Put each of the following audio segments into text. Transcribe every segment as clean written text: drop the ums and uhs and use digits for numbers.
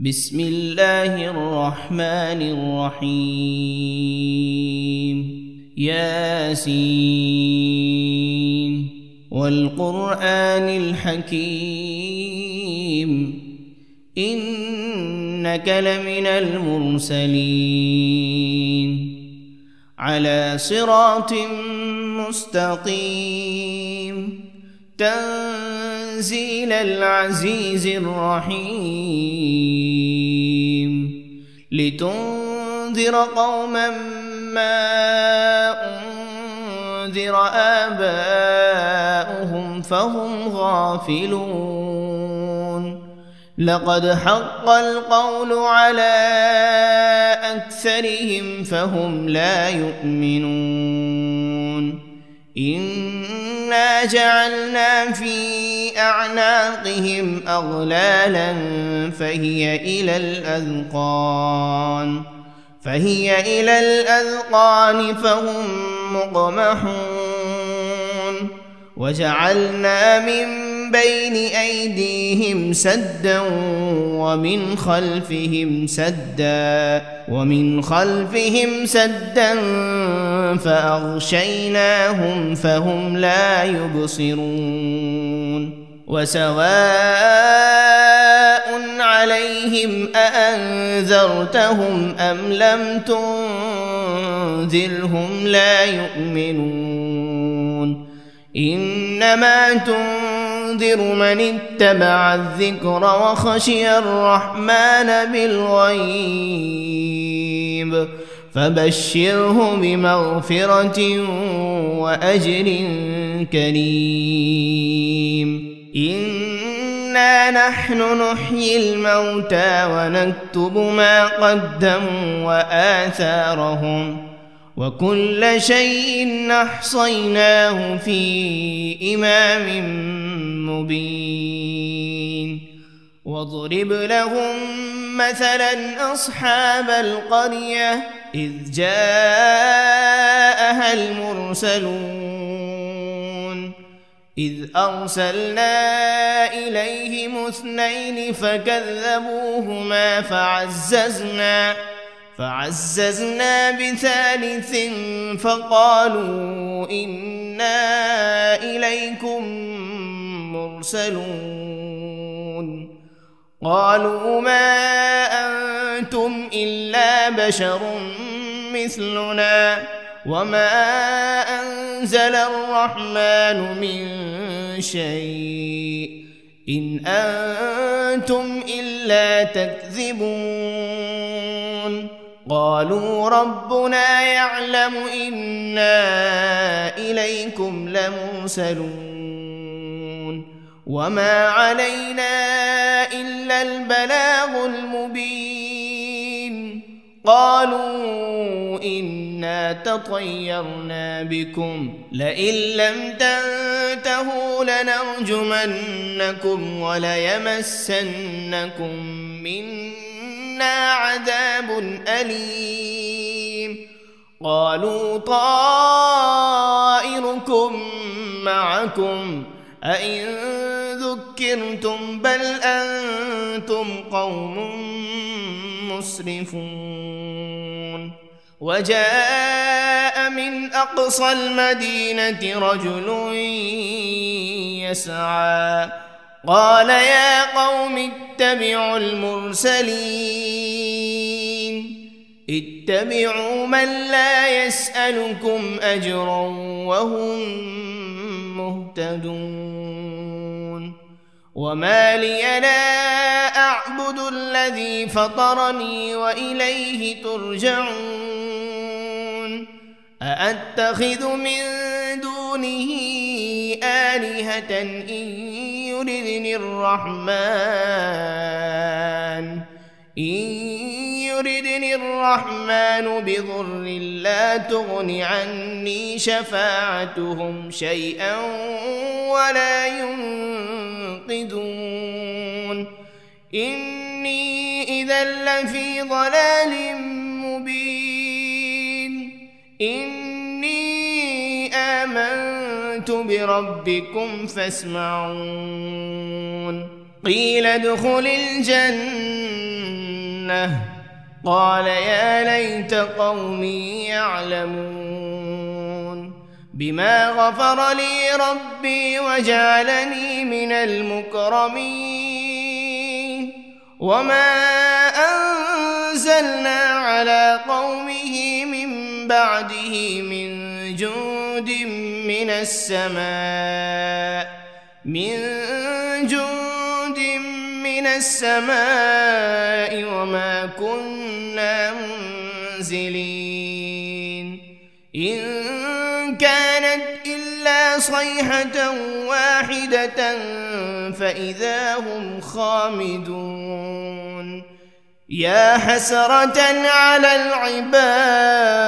بسم الله الرحمن الرحيم ياسين والقرآن الحكيم إنك لمن المرسلين على صراط مستقيم تنزيل العزيز الرحيم لتنذر قوما ما أنذر آباؤهم فهم غافلون لقد حق القول على أكثرهم فهم لا يؤمنون إنا جعلنا في أعناقهم أغلالا فهي إلى الأذقان فهم مقمحون وجعلنا من بين أيديهم سدا ومن خلفهم سدا فأغشيناهم فهم لا يبصرون وسواء عليهم أأنذرتهم أم لم تنذرهم لا يؤمنون إنما تنذر من اتبع الذكر وخشي الرحمن بالغيب فبشره بمغفرة وأجر كريم إنا نحن نحيي الموتى ونكتب ما قدموا وآثارهم وكل شيء أحصيناه في إمام مبين واضرب لهم مثلا أصحاب القرية إذ جاءها المرسلون إذ أرسلنا إليهم 2 فكذبوهما فعززنا بثالث فقالوا إنا إليكم مرسلون قالوا ما أنتم إلا بشر مثلنا وما أنزل الرحمن من شيء إن أنتم إلا تكذبون قالوا ربنا يعلم إنا إليكم لمرسلون وما علينا إلا البلاغ المبين قالوا إنا تطيرنا بكم لئن لم تنتهوا لنرجمنكم وليمسنكم منا عذاب أليم قالوا طائركم معكم أئن ذكرتم بل أنتم قوم مسرفون وجاء من أقصى المدينة رجل يسعى قال يا قوم اتبعوا المرسلين اتبعوا من لا يسألكم أجرا وهم مهتدون وما لي لا أعبد الذي فطرني وإليه ترجعون أأتخذ من دونه آلهة إن يردني الرحمن بضر لا تغن عني شفاعتهم شيئا ولا ينقذون إني إذا لفي ضلال مبين إني آمنت بربكم فاسمعون قيل ادخل الجنة لأغوينه قال يا ليت قومي يعلمون بما غفر لي ربي وجعلني من المكرمين وما أنزلنا على قومه من بعده من جند من السماء وما كنا منزلين إن كانت إلا صيحة واحدة فإذا هم خامدون يا حسرة على العباد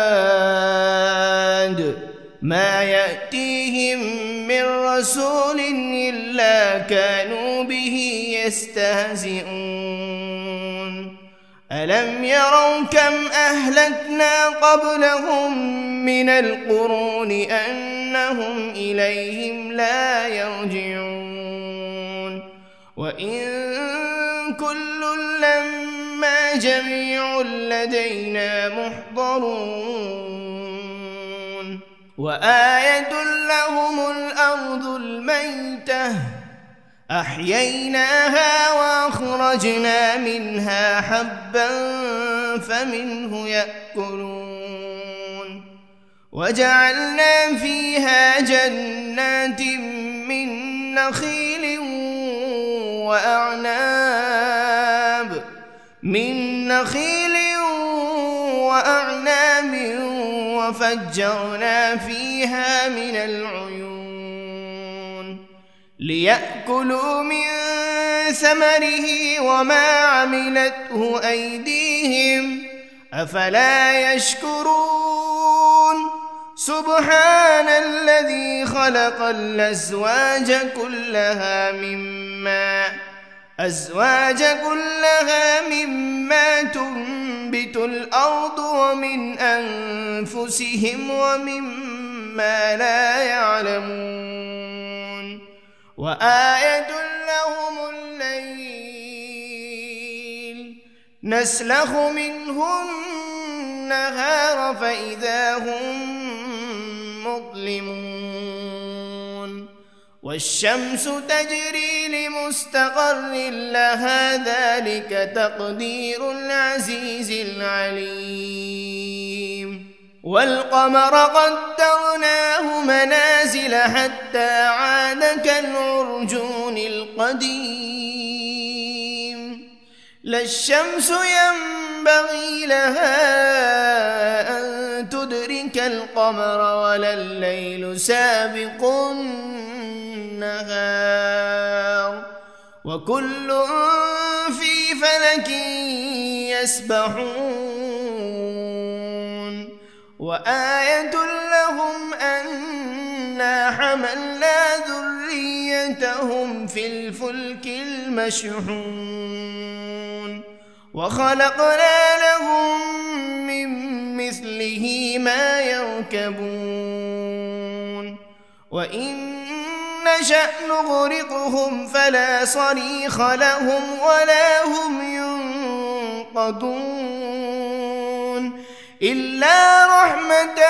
ما يأتيهم من رسول إلا كانوا به يستهزئون ألم يروا كم أهلكنا قبلهم من القرون أنهم إليهم لا يرجعون وإن كل لما جميع لدينا محضرون وآية لهم الأرض الميتة أحييناها وأخرجنا منها حبا فمنه يأكلون وجعلنا فيها جنات من نخيل وأعناب وفجرنا فيها من العيون ليأكلوا من ثمره وما عملته أيديهم أفلا يشكرون سبحان الذي خلق الأزواج كلها مما تنبت الأرض ومن أنفسهم ومما لا يعلمون وآية لهم الليل نسلخ منه النهار فإذا هم مظلمون والشمس تجري لمستقر لها ذلك تقدير العزيز العليم والقمر قدرناه منازل حتى عاد كالعرجون القديم لا الشمس ينبغي لها أن تدرك القمر ولا الليل سابق النهار وكل في فلك يسبحون وآية لهم أنا حملنا ذريتهم في الفلك المشحون وخلقنا لهم من مثله ما يركبون وإن نشأ نغرقهم فلا صريخ لهم ولا هم ينقذون إلا رحمة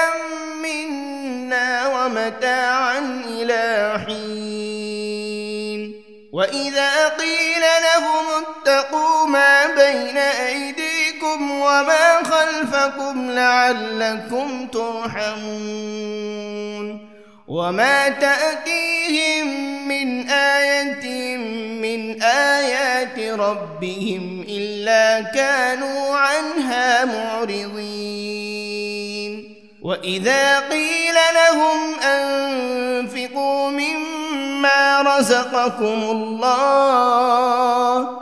منا ومتاعا إلى حين وإذا قيل لهم اتقوا ما بين أيديكم وما خلفكم لعلكم ترحمون وما تأتيهم من آية من آيات ربهم إلا كانوا عنها معرضين وإذا قيل لهم أنفقوا مما رزقكم الله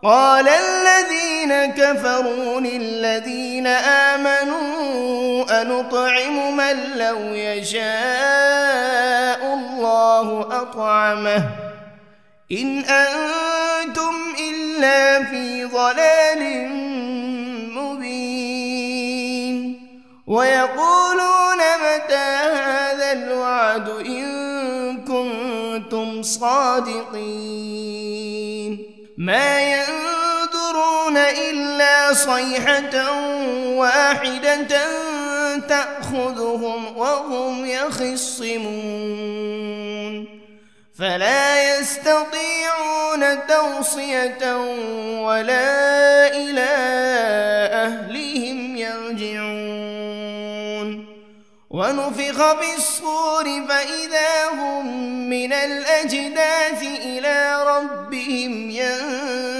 قال الذين كفروا للذين آمنوا أنطعم من لو يشاء الله أطعمه إن أنتم إلا في ضلال مبين ويقولون متى هذا الوعد إن كنتم صادقين ما ينظرون إلا صيحة واحدة تأخذهم وهم يخصمون فلا يستطيعون توصية ولا إلى أهلهم يرجعون ونفخ في الصور فإذا هم من الأجداث إلى ربهم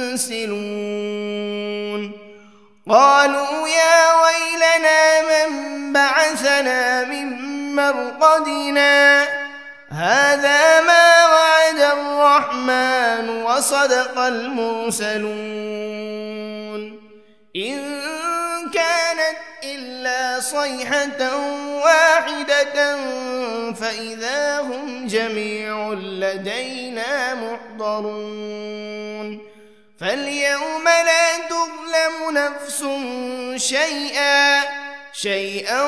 ينسلون قالوا يا ويلنا من بعثنا من مرقدنا هذا ما وعد الرحمن وصدق المرسلون إن كانت إلا صيحة واحدة فإذا هم جميع لدينا محضرون فاليوم لا تظلم نفس شيئا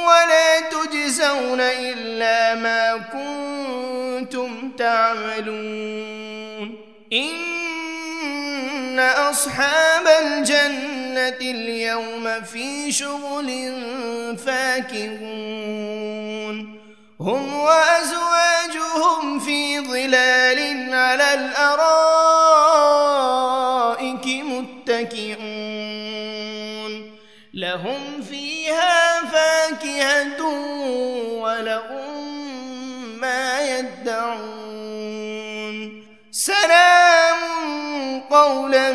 ولا تجزون إلا ما كنتم تعملون إن أصحاب الجنة اليوم في شغل فاكهون هم وأزواجهم في ظلال على الأرائك متكئون لهم فيها فاكهة ولهم ما يدعون سلام قولا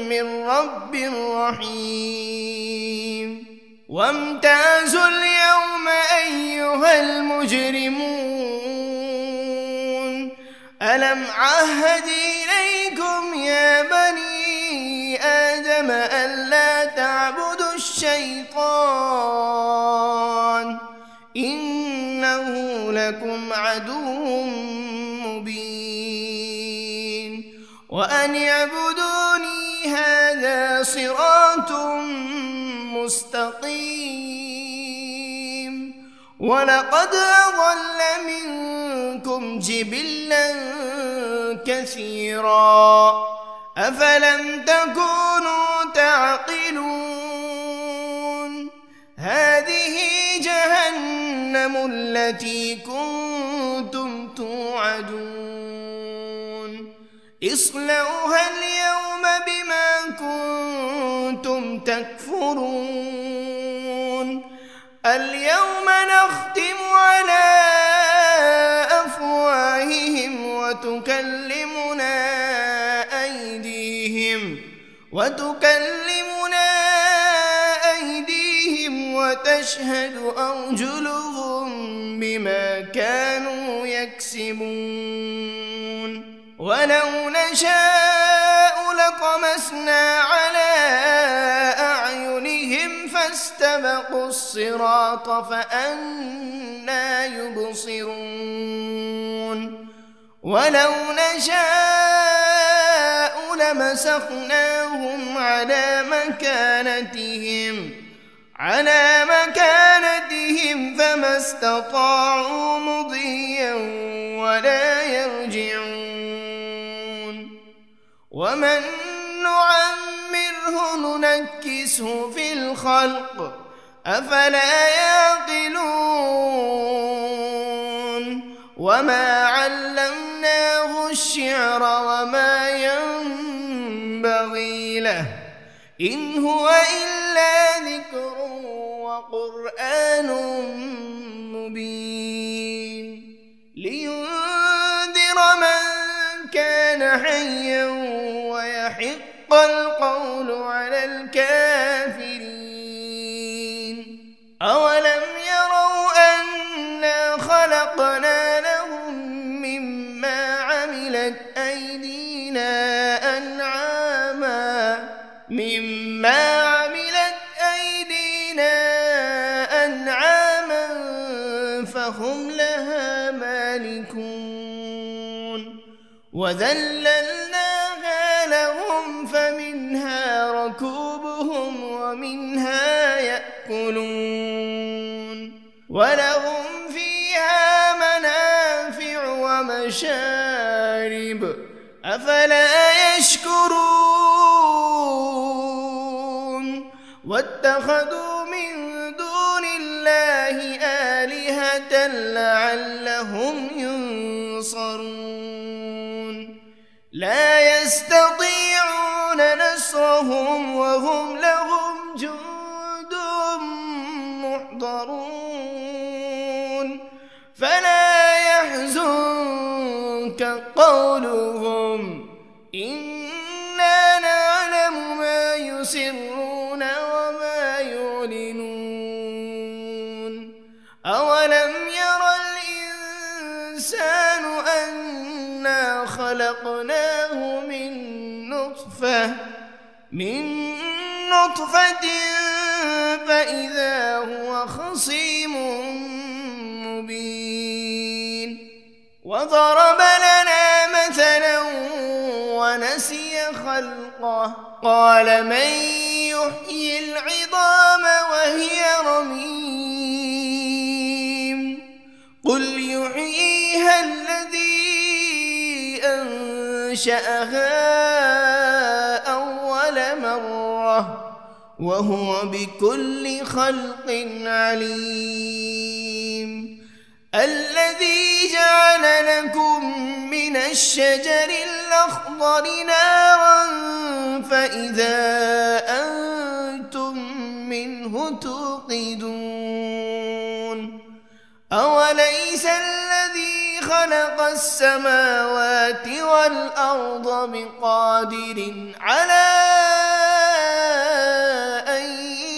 من رب رحيم وامتازوا اليوم أيها المجرمون ألم عهد إليكم يا بني آدم ألا تعبدوا الشيطان إنه لكم عدو مبين وأن اعبدوني هذا صراط مستقيم ولقد أضل منكم جبلا كثيرا أفلم تكونوا تعقلون هذه جهنم التي كنتم توعدون اصلوها اليوم بما كنتم تكفرون اليوم نختم على أفواههم وتكلمنا أيديهم وتشهد أرجلهم بما كانوا يكسبون ولو نشاء لطمسنا على أعينهم فاستبقوا الصراط فأنى يبصرون ولو نشاء لمسخناهم على مكانتهم فما استطاعوا مضيا ولا يرجعون ومن نعمره ننكسه في الخلق أفلا يعقلون وما علمناه الشعر وما ينبغي له إن هو إلا ذكر وقرآن مبين لينذر من كان حيا ويحق القول على الكافرين أولم يروا أنا خلقنا لهم مما عملت أيدينا أنعاما فهم لها مالكون وذللناها لهم فمنها ركوبهم ومنها يأكلون ولهم فيها منافع ومشارب أفلا يشكرون واتخذوا من دون الله آلهة لعلهم ينصرون لا يستطيعون نصرهم وهم لهم جند محضرون فلا يحزنك قولهم إنا نعلم ما يسرون وما يعلنون أولم ير الإنسان أنا خلقناه من نطفة فإذا هو خصيم مبين وضرب لنا مثلا ونسي خلقه قال من يحيي العظام وهي رميم قل يحييها الذي أنشأها أول مرة وهو بكل خلق عليم الذي جعل لكم من الشجر الأخضر نارا فإذا أنتم منه توقدون أوليس الذي خلق السماوات والأرض بقادر على أن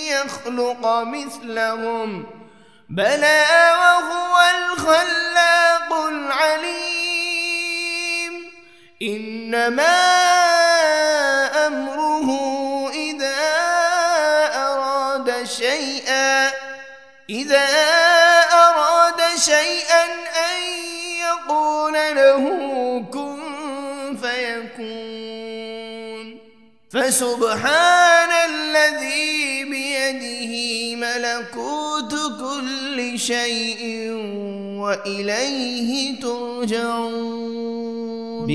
يخلق مثلهم بلى وهو الخلاق العليم إنما أمره إذا أراد شيئا أن يقول له كن فيكون فسبحان الذي بيده ملكوت كل شيء وإليه ترجعون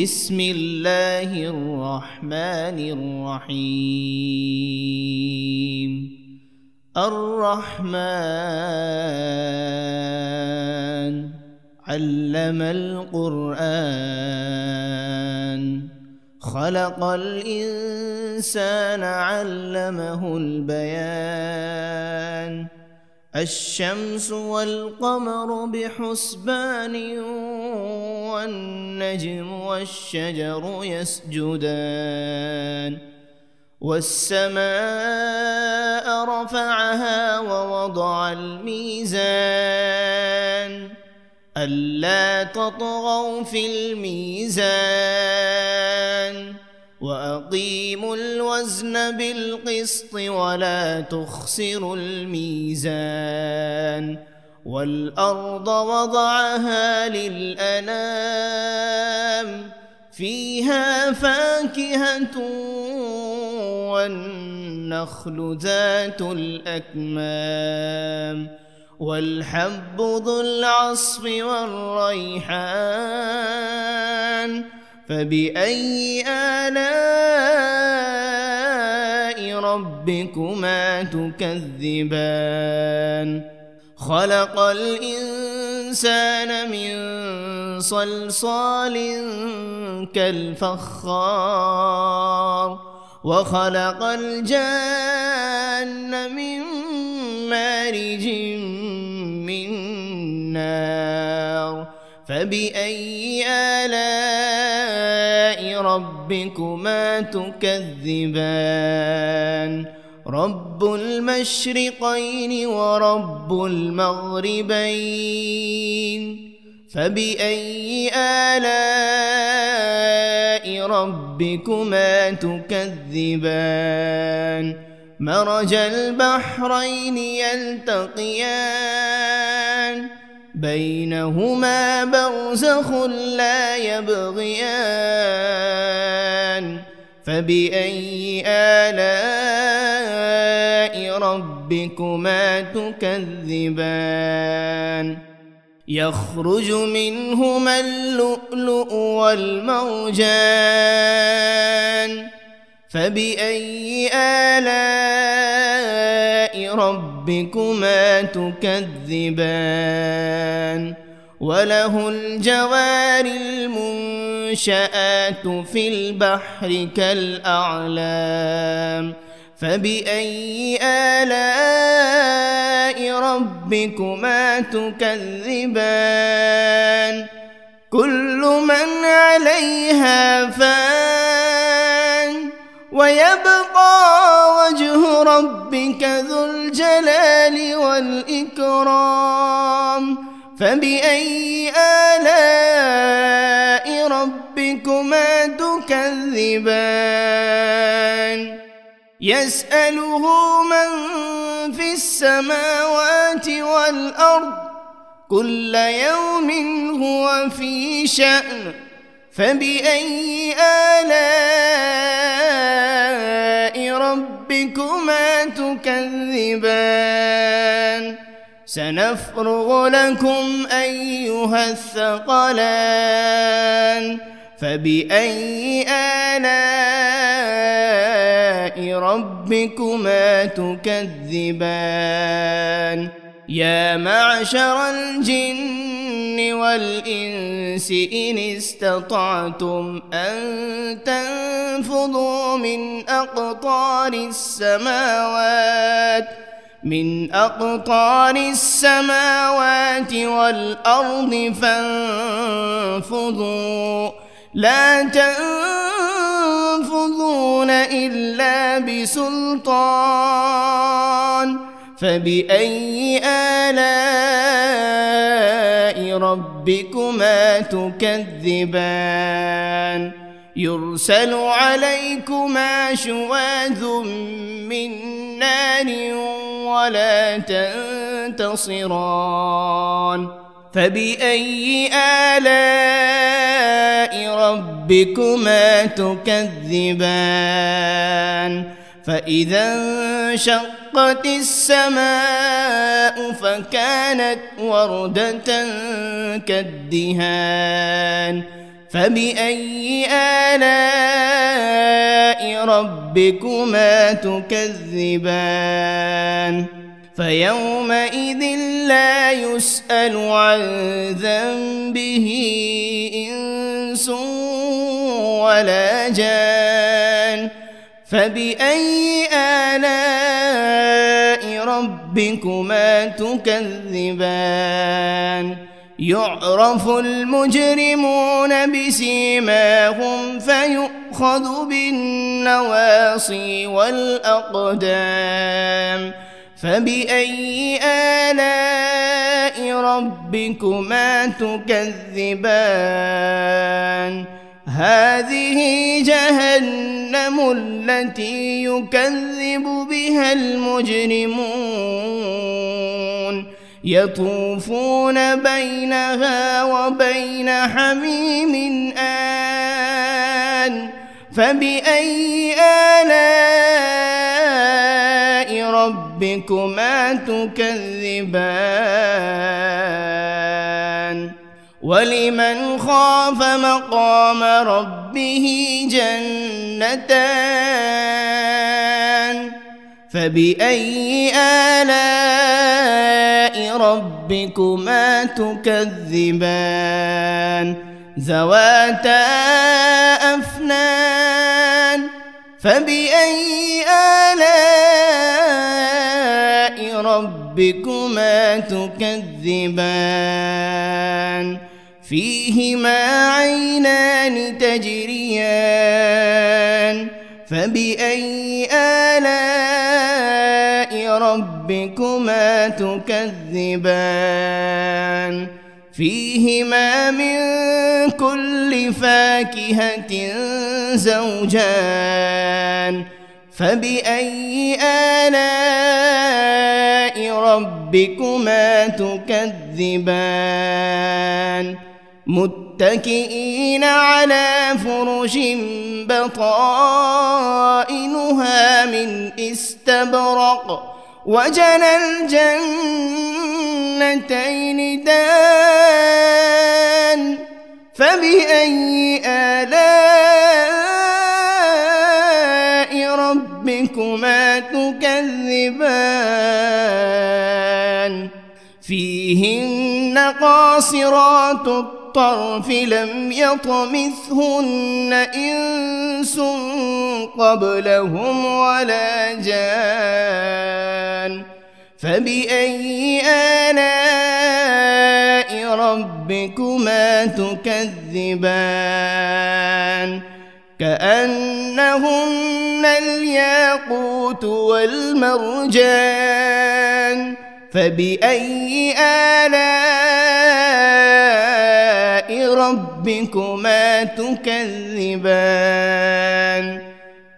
بسم الله الرحمن الرحيم الرحمن علم القرآن خلق الإنسان علمه البيان الشمس والقمر بحسبان والنجم والشجر يسجدان والسماء رفعها ووضع الميزان ألا تطغوا في الميزان وأقيموا الوزن بالقسط ولا تخسروا الميزان والأرض وضعها للأنام فيها فاكهة والنخل ذات الأكمام والحب ذو العصف والريحان فبأي آلاء ربكما تكذبان خلق الإنسان من صلصال كالفخار وخلق الجان من مارج من نار فبأي آلاء ربكما تكذبان رب المشرقين ورب المغربين فبأي آلاء ربكما تكذبان مرج البحرين يلتقيان بينهما برزخ لا يبغيان فبأي آلاء ربكما تكذبان يخرج منهما اللؤلؤ والمرجان فبأي آلاء ربكما تكذبان وله الجوار المنشآت في البحر كالأعلام فبأي آلاء ربكما تكذبان كل من عليها فان ويبقى وجه ربك ذو الجلال والإكرام فبأي آلاء ربكما تكذبان يسأله من في السماوات والأرض كل يوم هو في شأن فبأي آلاء ربكما تكذبان سنفرغ لكم أيها الثقلان فبأي آلاء ربكما تكذبان يا معشر الجن والإنس إن استطعتم أن تنفذوا من أقطار السماوات والأرض فانفذوا لا تنفذون إلا بسلطان فبأي آلاء ربكما تكذبان يرسل عليكما شواذ من نار ولا تنتصران فبأي آلاء ربكما تكذبان فإذا انشقت السماء فكانت وردة كالدهان فبأي آلاء ربكما تكذبان فيومئذ لا يسأل عن ذنبه إنس ولا جان فبأي آلاء ربكما تكذبان يعرف المجرمون بسيماهم فيؤخذ بالنواصي والأقدام فبأي آلاء ربكما تكذبان هذه جهنم التي يكذب بها المجرمون يطوفون بينها وبين حميم آن فبأي آلاء ربكما تكذبان ولمن خاف مقام ربه جنتان فبأي آلاء ربكما تكذبان ذواتا أفنان فبأي آلاء ربكما تكذبان فيهما عينان تجريان فبأي آلاء ربكما تكذبان فيهما من كل فاكهة زوجان فبأي آلاء ربكما تكذبان متكئين على فرش بطائنها من استبرق وجنى الجنتين دان فبأي آلاء ربكما تكذبان تكذبان فيهن قاصرات الطرف لم يطمثهن إنس قبلهم ولا جان فبأي آلاء ربكما تكذبان كأنهن الياقوت والمرجان فبأي آلاء ربكما تكذبان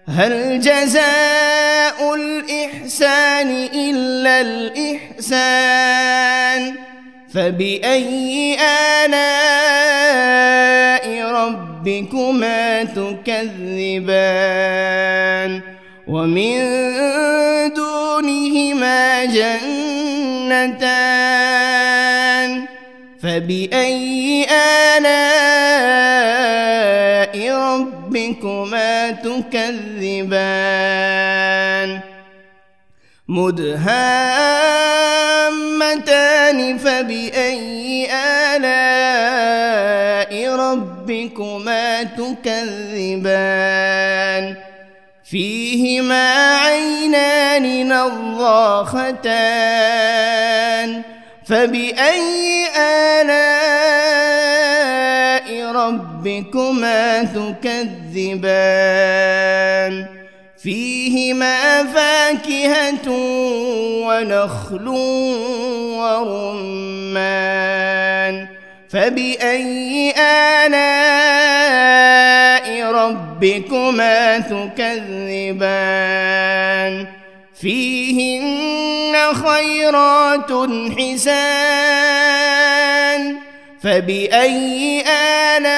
هل جزاء الإحسان إلا الإحسان فبأي آلاء ربكما تكذبان ومن دونهما جنتان فبأي آلاء ربكما تكذبان مدهامتان فبأي آلاء ربكما تكذبان فيهما عينان نضاختان فبأي آلاء ربكما تكذبان فيهما فاكهة ونخل ورمان فبأي آلاء ربكما تكذبان فيهن خيرات حسان فبأي آلاء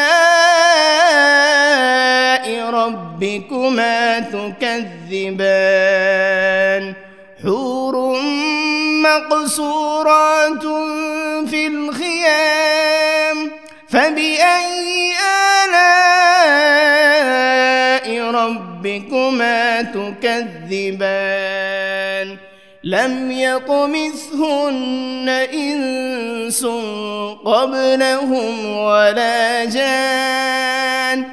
ربكما تكذبان حور مقصورات في الخيام فبأي آلاء ربكما تكذبان لم يطمثهن إنس قبلهم ولا جان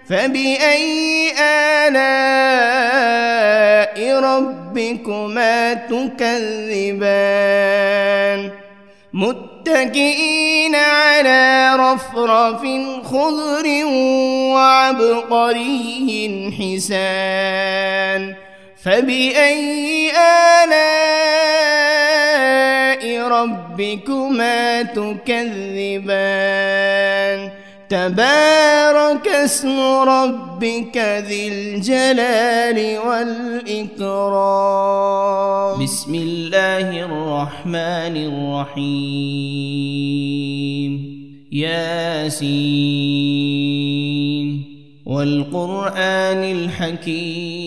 فبأي آلاء ربكما تكذبان متكئين على رفرف خضر وعبقري حسان فبأي آلاء ربكما تكذبان تبارك اسم ربك ذي الجلال والإكرام بسم الله الرحمن الرحيم ياسين والقرآن الحكيم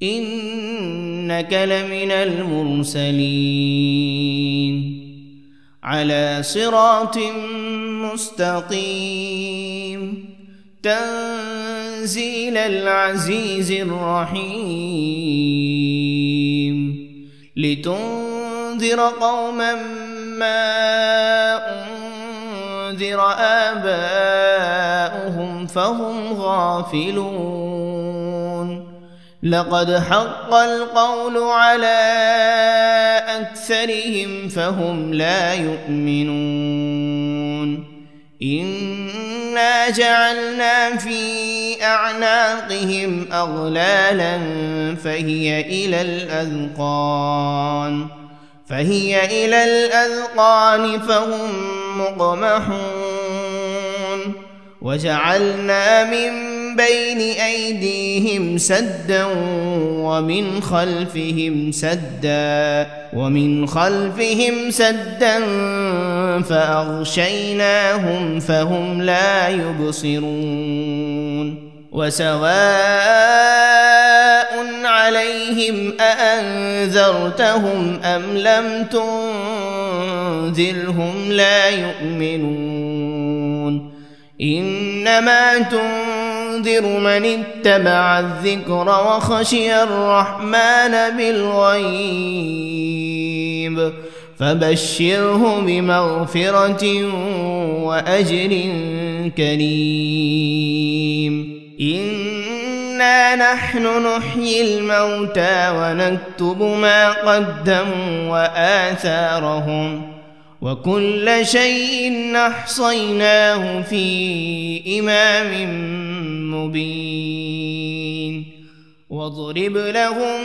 إنك لمن المرسلين على صراط مستقيم تنزيل العزيز الرحيم لتنذر قوما ما أنذر آباؤهم فهم غافلون لقد حق القول على أكثرهم فهم لا يؤمنون إنا جعلنا في أعناقهم أغلالا فهي إلى الأذقان فهم مقمحون وجعلنا من بين أيديهم سدا ومن خلفهم سدا فأغشيناهم فهم لا يبصرون وسواء عليهم أأنذرتهم أم لم تنذرهم لا يؤمنون إنما تنذر تنذر من اتبع الذكر وخشي الرحمن بالغيب فبشره بمغفرة وأجر كريم إنا نحن نحيي الموتى ونكتب ما قدموا وآثارهم وكل شيء أحصيناه في إمام مبين واضرب لهم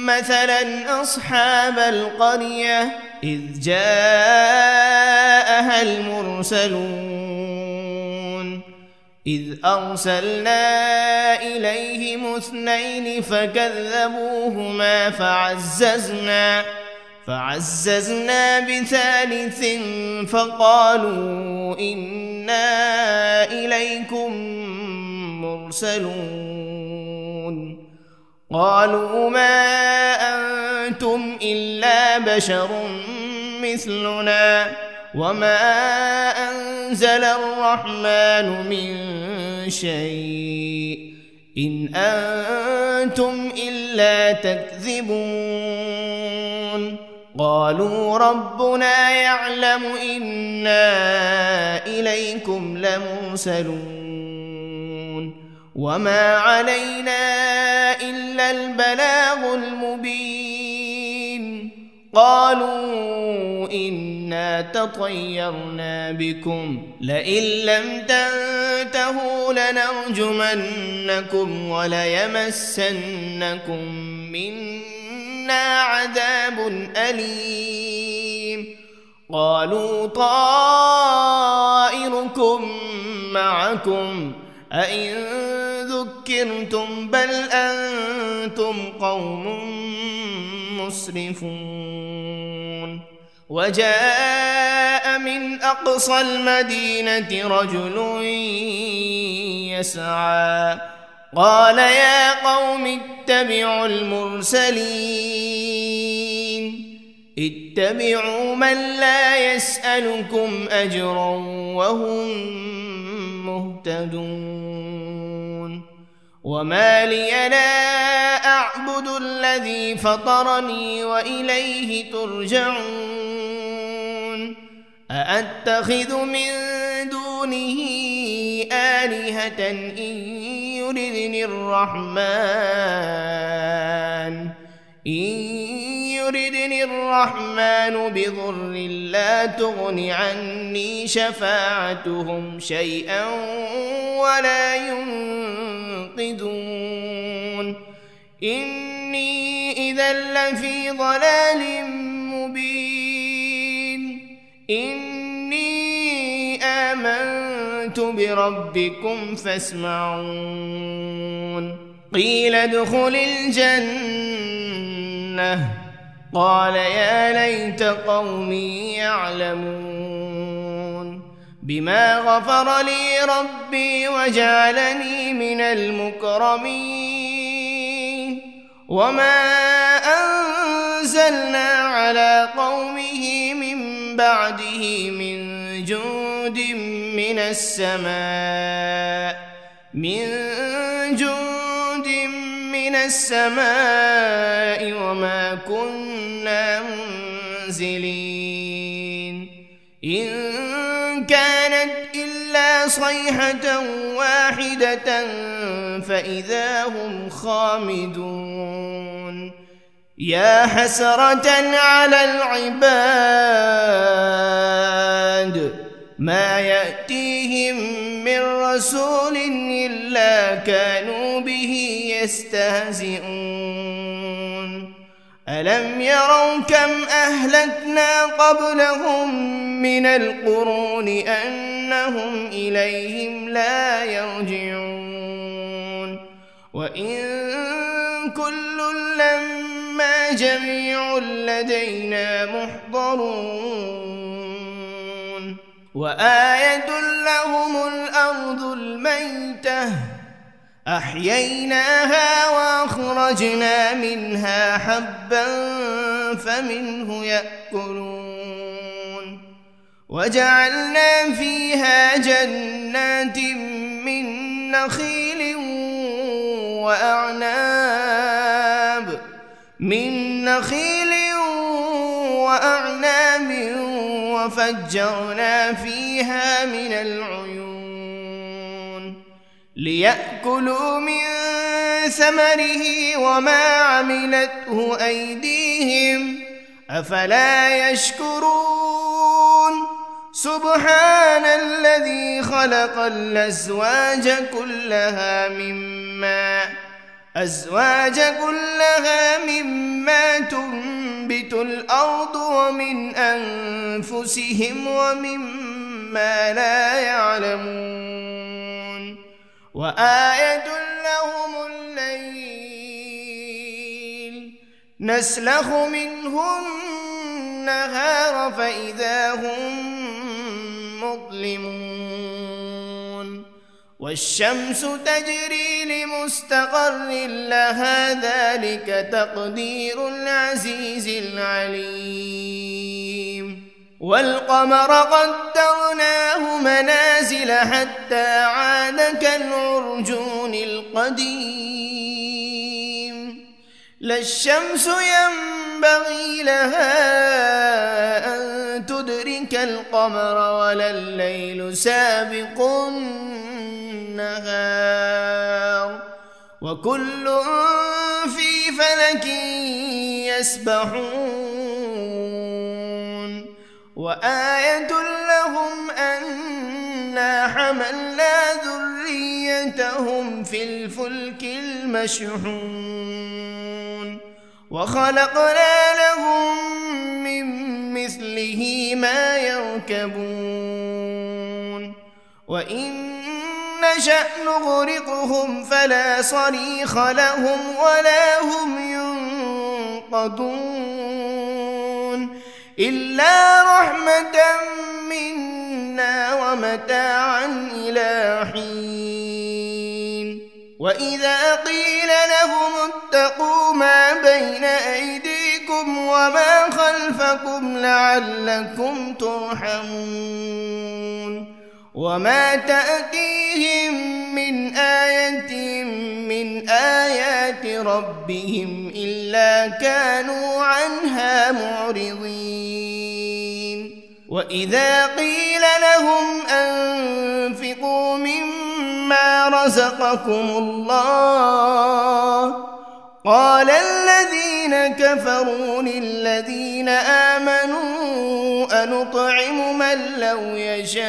مثلا أصحاب القرية إذ جاءها المرسلون إذ أرسلنا إليهم 2 فكذبوهما فعززنا بثالث فقالوا إنا إليكم مرسلون قالوا ما أنتم إلا بشر مثلنا وما أنزل الرحمن من شيء إن أنتم إلا تكذبون قالوا ربنا يعلم إنا إليكم لمرسلون وما علينا إلا البلاغ المبين قالوا إنا تطيرنا بكم لئن لم تنتهوا لنرجمنكم وليمسنكم منا عذاب أليم قالوا طائركم معكم أئن ذكرتم بل أنتم قوم مسرفون وجاء من أقصى المدينة رجل يسعى قال يا قوم اتبعوا المرسلين اتبعوا من لا يسألكم أجرا وهم مهتدون وما لي لا أعبد الذي فطرني وإليه ترجعون أأتخذ من دونه آلهة إن يردني الرحمن بضر لا تغن عني شفاعتهم شيئا ولا ينقذون إني إذا لفي ضلال مبين إني آمنت بربكم فاسمعون قيل ادخل الجنة قال يا ليت قومي يعلمون بما غفر لي ربي وجعلني من المكرمين وما أنزلنا على قومه من بعده من جند من السماء وما كنا منزلين إن كانت إلا صيحة واحدة فإذا هم خامدون يا حسرة على العباد ما يأتيهم من رسول إلا كانوا به يستهزئون ألم يروا كم أهلكنا قبلهم من القرون أنهم إليهم لا يرجعون وإن كل لما جميع لدينا محضرون وآية لهم الأرض الميتة أحييناها وأخرجنا منها حبا فمنه يأكلون وجعلنا فيها جنات من نخيل وأعناب من نخيل وأعناب وفجرنا فيها من العيون ليأكلوا من ثمره وما عملته أيديهم أفلا يشكرون سبحان الذي خلق الأزواج كلها مما تنبت الأرض ومن أنفسهم ومما لا يعلمون وآية لهم الليل نسلخ منه النهار فإذا هم مظلمون والشمس تجري لمستقر لها ذلك تقدير العزيز العليم والقمر قدرناه منازل حتى عاد كالعرجون القديم لا الشمس ينبغي لها أن تدرك القمر ولا الليل سابق النهار وكل في فلك يسبحون وآية لهم أنا حملنا ذريتهم في الفلك المشحون وخلقنا لهم من مثله ما يركبون وإن نشأ نغرقهم فلا صريخ لهم ولا هم ينقذون إلا رحمة منا ومتاعا إلى حين وإذا قيل لهم اتقوا ما بين أيديكم وما خلفكم لعلكم ترحمون وما تأتيهم من آية من آيات ربهم إلا كانوا عنها معرضين وإذا قيل لهم أنفقوا مما رزقكم الله قال الذين كفروا للذين آمنوا أنطعم من لو يشاء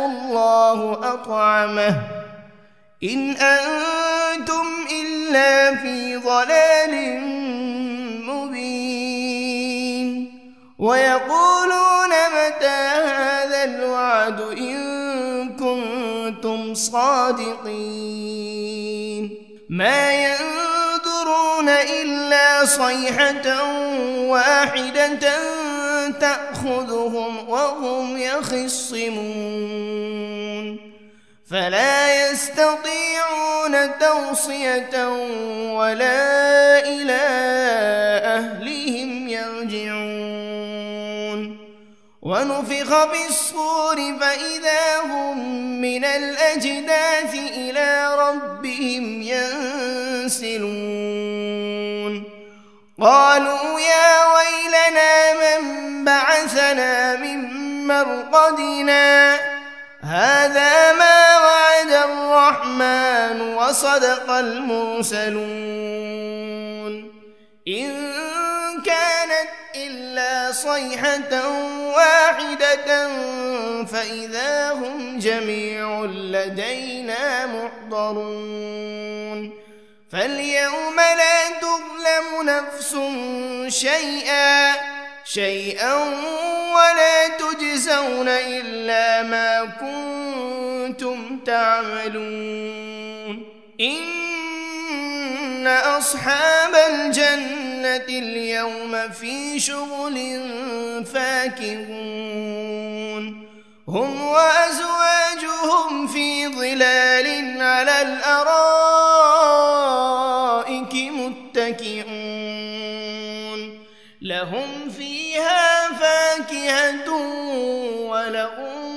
الله أطعمه إن أنتم إلا في ضلال مبين ويقولون متى هذا الوعد إن كنتم صادقين ما ينظرون إلا صيحة واحدة تأخذهم وهم يخصمون فلا يستطيعون توصية ولا إلى أهلهم يرجعون ونفخ بالصور فإذا هم من الأجداث إلى ربهم ينسلون قالوا يا ويلنا من بعثنا من مرقدنا هذا ما وعد الرحمن وصدق المرسلون إن كانت إلا صيحة واحدة فإذا هم جميع لدينا محضرون فاليوم لا تظلم نفس شيئا ولا تجزون إلا ما كنتم تعملون إن أصحاب الجنة اليوم في شغل فاكهون هم وأزواجهم في ظلال على الأرائك متكئون لهم فيها فاكهة ولهم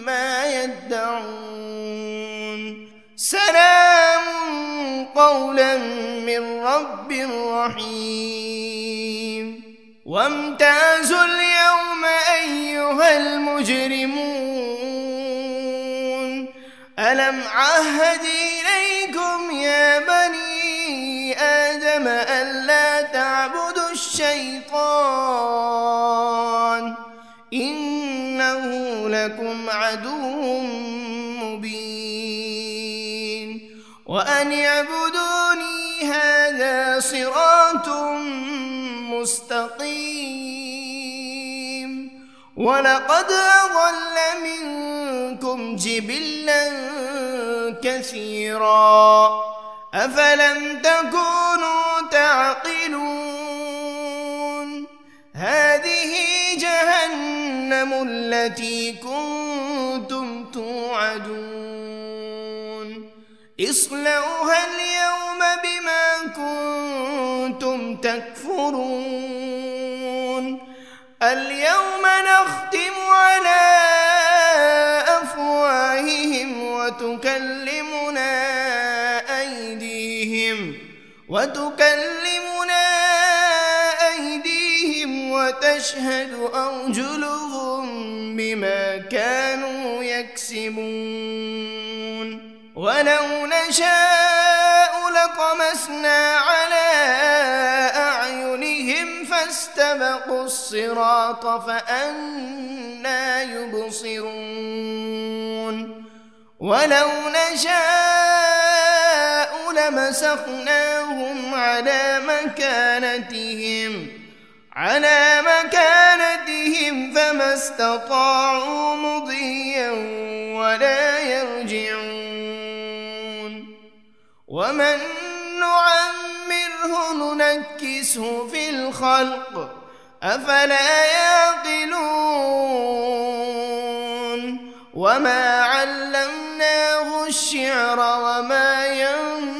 ما يدعون سلام قولا من رب رحيم وامتازوا اليوم أيها المجرمون ألم عهد إليكم يا بني آدم ألا تعبدوا الشيطان إنه لكم عدو مبين وأن اعبدوني هذا صراط مستقيم ولقد أضل منكم جبلا كثيرا أفلم تكونوا تعقلون هذه جهنم التي كنتم توعدون اصلوها اليوم بما كنتم تكفرون اليوم نختم على أفواههم وتكلمنا أيديهم وتشهد أرجلهم بما كانوا يكسبون ولو نشاء لطمسنا على أعينهم فاستبقوا الصراط فأنى يبصرون ولو نشاء لمسخناهم على مكانتهم فما استطاعوا مضيا ولا يرجعون ومن نعمره ننكسه في الخلق أفلا يعقلون وما علمناه الشعر وما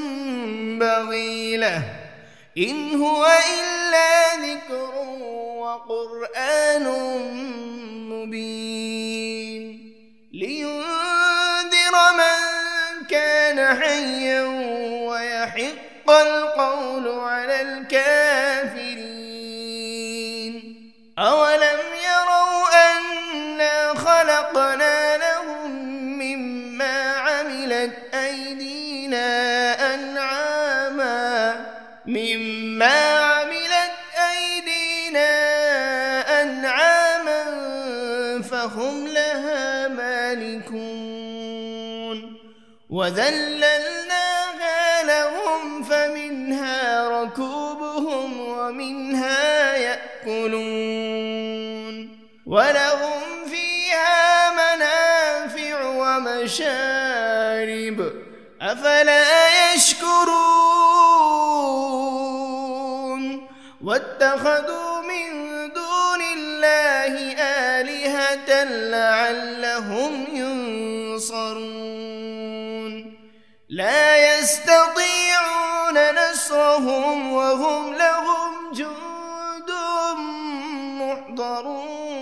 ينبغي له إن هو إلا ذكر وقرآن مبين لينذر من كان حيا ويحق القول على الكافرين أولم يروا أنا خلقنا لهم مما عملت أيدينا أنعاما فهم لها مالكون وذللناها لهم فمنها ركوبهم ومنها يأكلون ولهم فيها منافع ومشارب أفلا يشكرون واتخذوا من دون الله آلهة لعلهم ينصرون لا يستطيعون نصرهم وهم لهم جند محضرون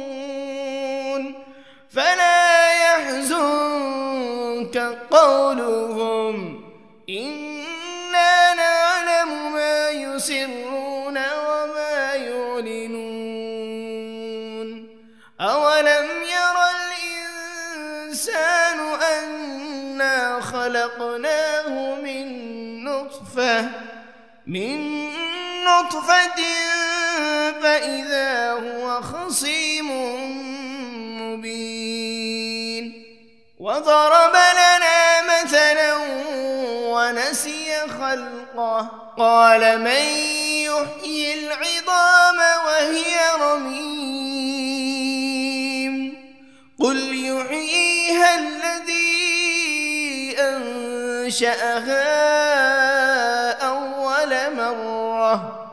فلا يحزنك قولهم إنا نعلم ما يسرون وما يعلنون أولم ير الإنسان أنا خلقناه من نطفة فإذا هو خصيم مبين وضرب لنا مثلا ونسي خلقه قال من يحيي العظام وهي رميم قل يحييها الذي أنشأها أول مرة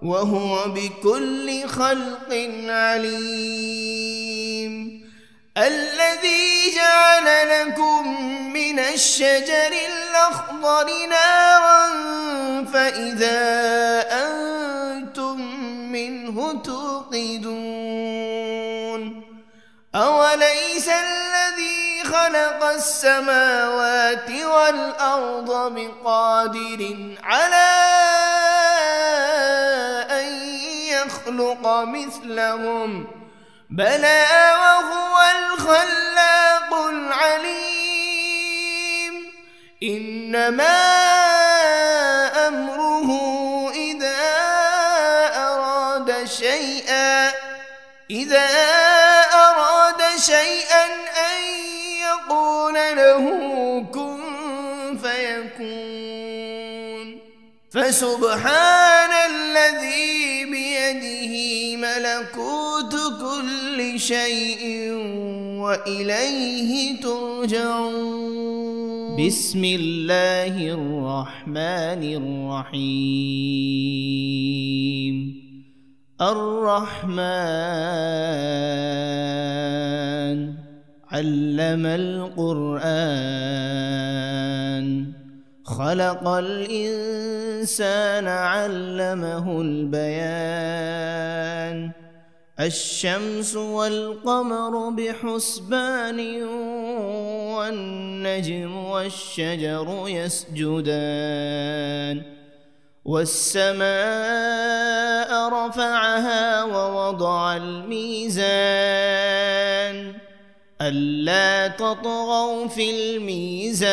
وهو بكل خلق عليم الذي جعل لكم من الشجر الأخضر نارا فإذا أنتم منه توقدون أوليس الذي خلق خلق السماوات والأرض بقادر على أن يخلق مثلهم بلى وهو الخلاق العليم إنما أمره إذا أراد شيئا أن يقول له كن فيكون فسبحان الذي بيده ملكوت كل شيء وإليه ترجعون بسم الله الرحمن الرحيم الرحمن علم القرآن خلق الإنسان علمه البيان الشمس والقمر بحسبان والنجم والشجر يسجدان والسماء رفعها ووضع الميزان ألا تطغوا في الميزان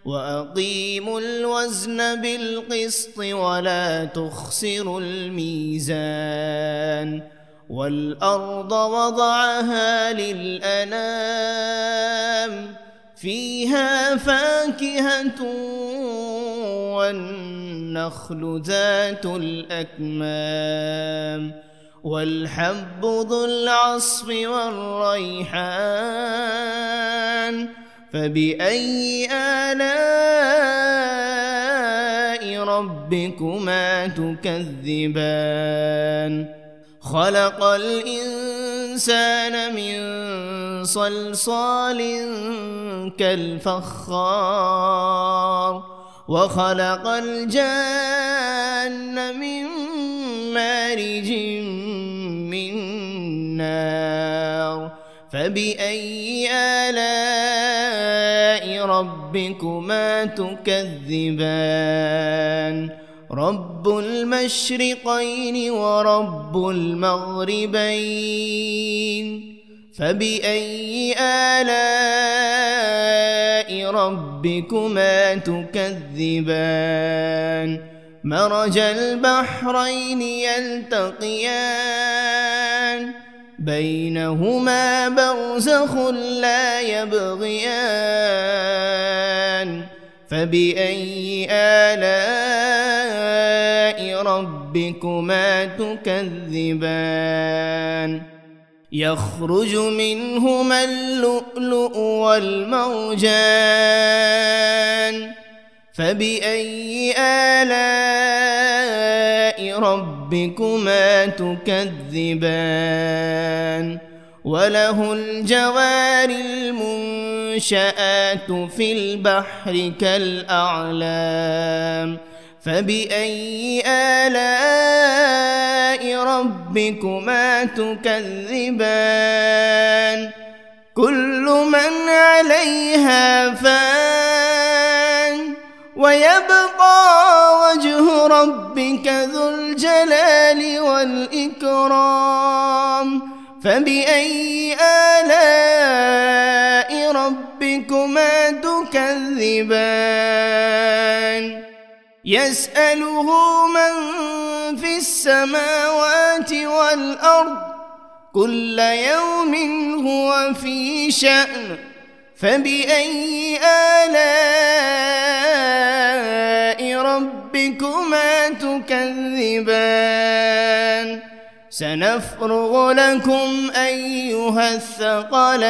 وأقيموا الوزن بالقسط ولا تخسروا الميزان والأرض وضعها للأنام فيها فاكهة والنخل ذات الأكمام والحب ذو العصف والريحان فبأي آلاء ربكما تكذبان خلق الإنسان من صلصال كالفخار وخلق الجان من مارج من نار فبأي آلاء ربكما تكذبان رب المشرقين ورب المغربين فبأي آلاء ربكما تكذبان مرج البحرين يلتقيان بينهما برزخ لا يبغيان فبأي آلاء ربكما تكذبان يخرج منهما اللؤلؤ والمرجان فبأي آلاء ربكما تكذبان وله الجوار المنشآت في البحر كالأعلام فبأي آلاء ربكما تكذبان كل من عليها فان ويبقى وجه ربك ذو الجلال والإكرام فبأي آلاء ربكما تكذبان يسأله من في السماوات والأرض كل يوم هو في شأن فبأي آلاء ربكما تكذبان سنفرغ لكم أيها الثقلان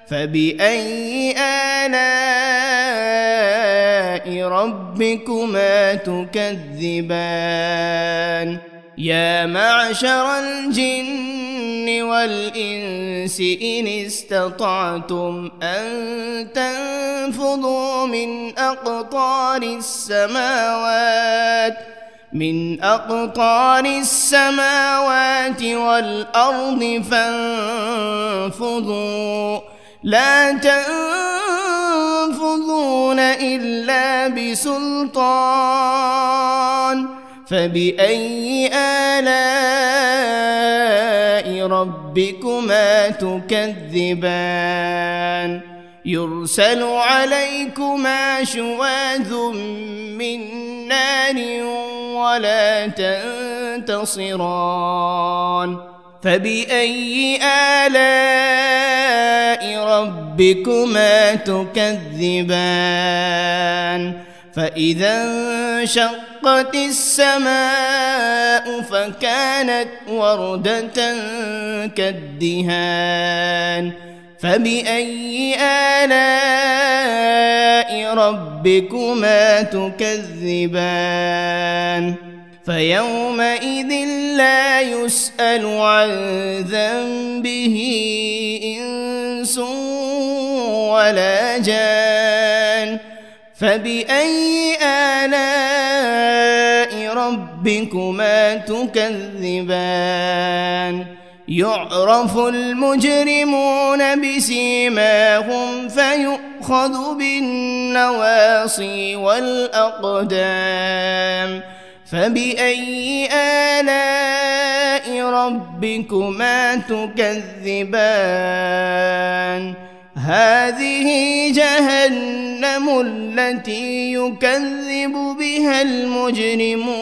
فبأي آلاء ربكما تكذبان يا معشر الجن والإنس إن استطعتم أن تنفذوا من أقطار السماوات من أقطار السماوات والأرض فانفضوا لا تنفذون إلا بسلطان فبأي آلاء ربكما تكذبان يرسل عليكما شواذ من نار ولا تنتصران فبأي آلاء ربكما تكذبان فإذا انشقت السماء فكانت وردة كالدهان فبأي آلاء ربكما تكذبان فيومئذ لا يسأل عن ذنبه إنس ولا جان فبأي آلاء ربكما تكذبان يعرف المجرمون بسيماهم فيؤخذ بالنواصي والأقدام فبأي آلاء ربكما تكذبان هذه جهنم التي يكذب بها المجرمون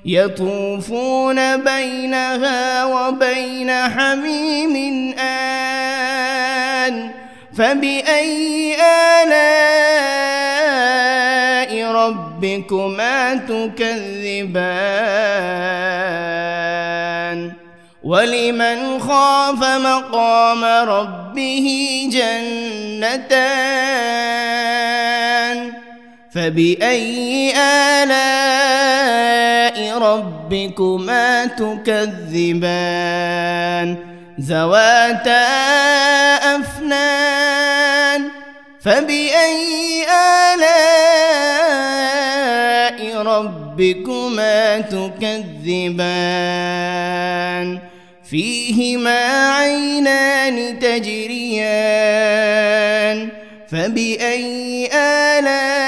يطوفون بينها وبين حميم آن فبأي آلاء ربكما تكذبان ولمن خاف مقام ربه جنتان فبأي آلاء ربكما تكذبان ذواتا أفنان فبأي آلاء ربكما تكذبان فيهما عينان تجريان فبأي آلاء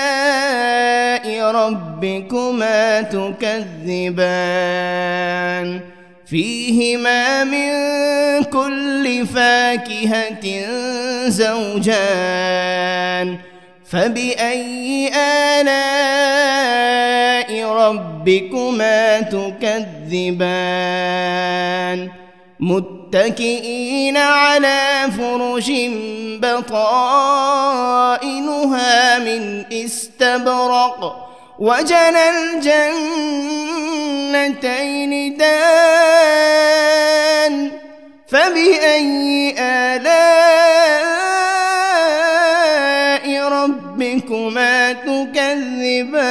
ربكما تكذبان فيهما من كل فاكهة زوجان فبأي آلاء ربكما تكذبان متكئين على فرش بطائنها من استبرق وجنى الجنتين دان فبأي آلاء ربكما تكذبان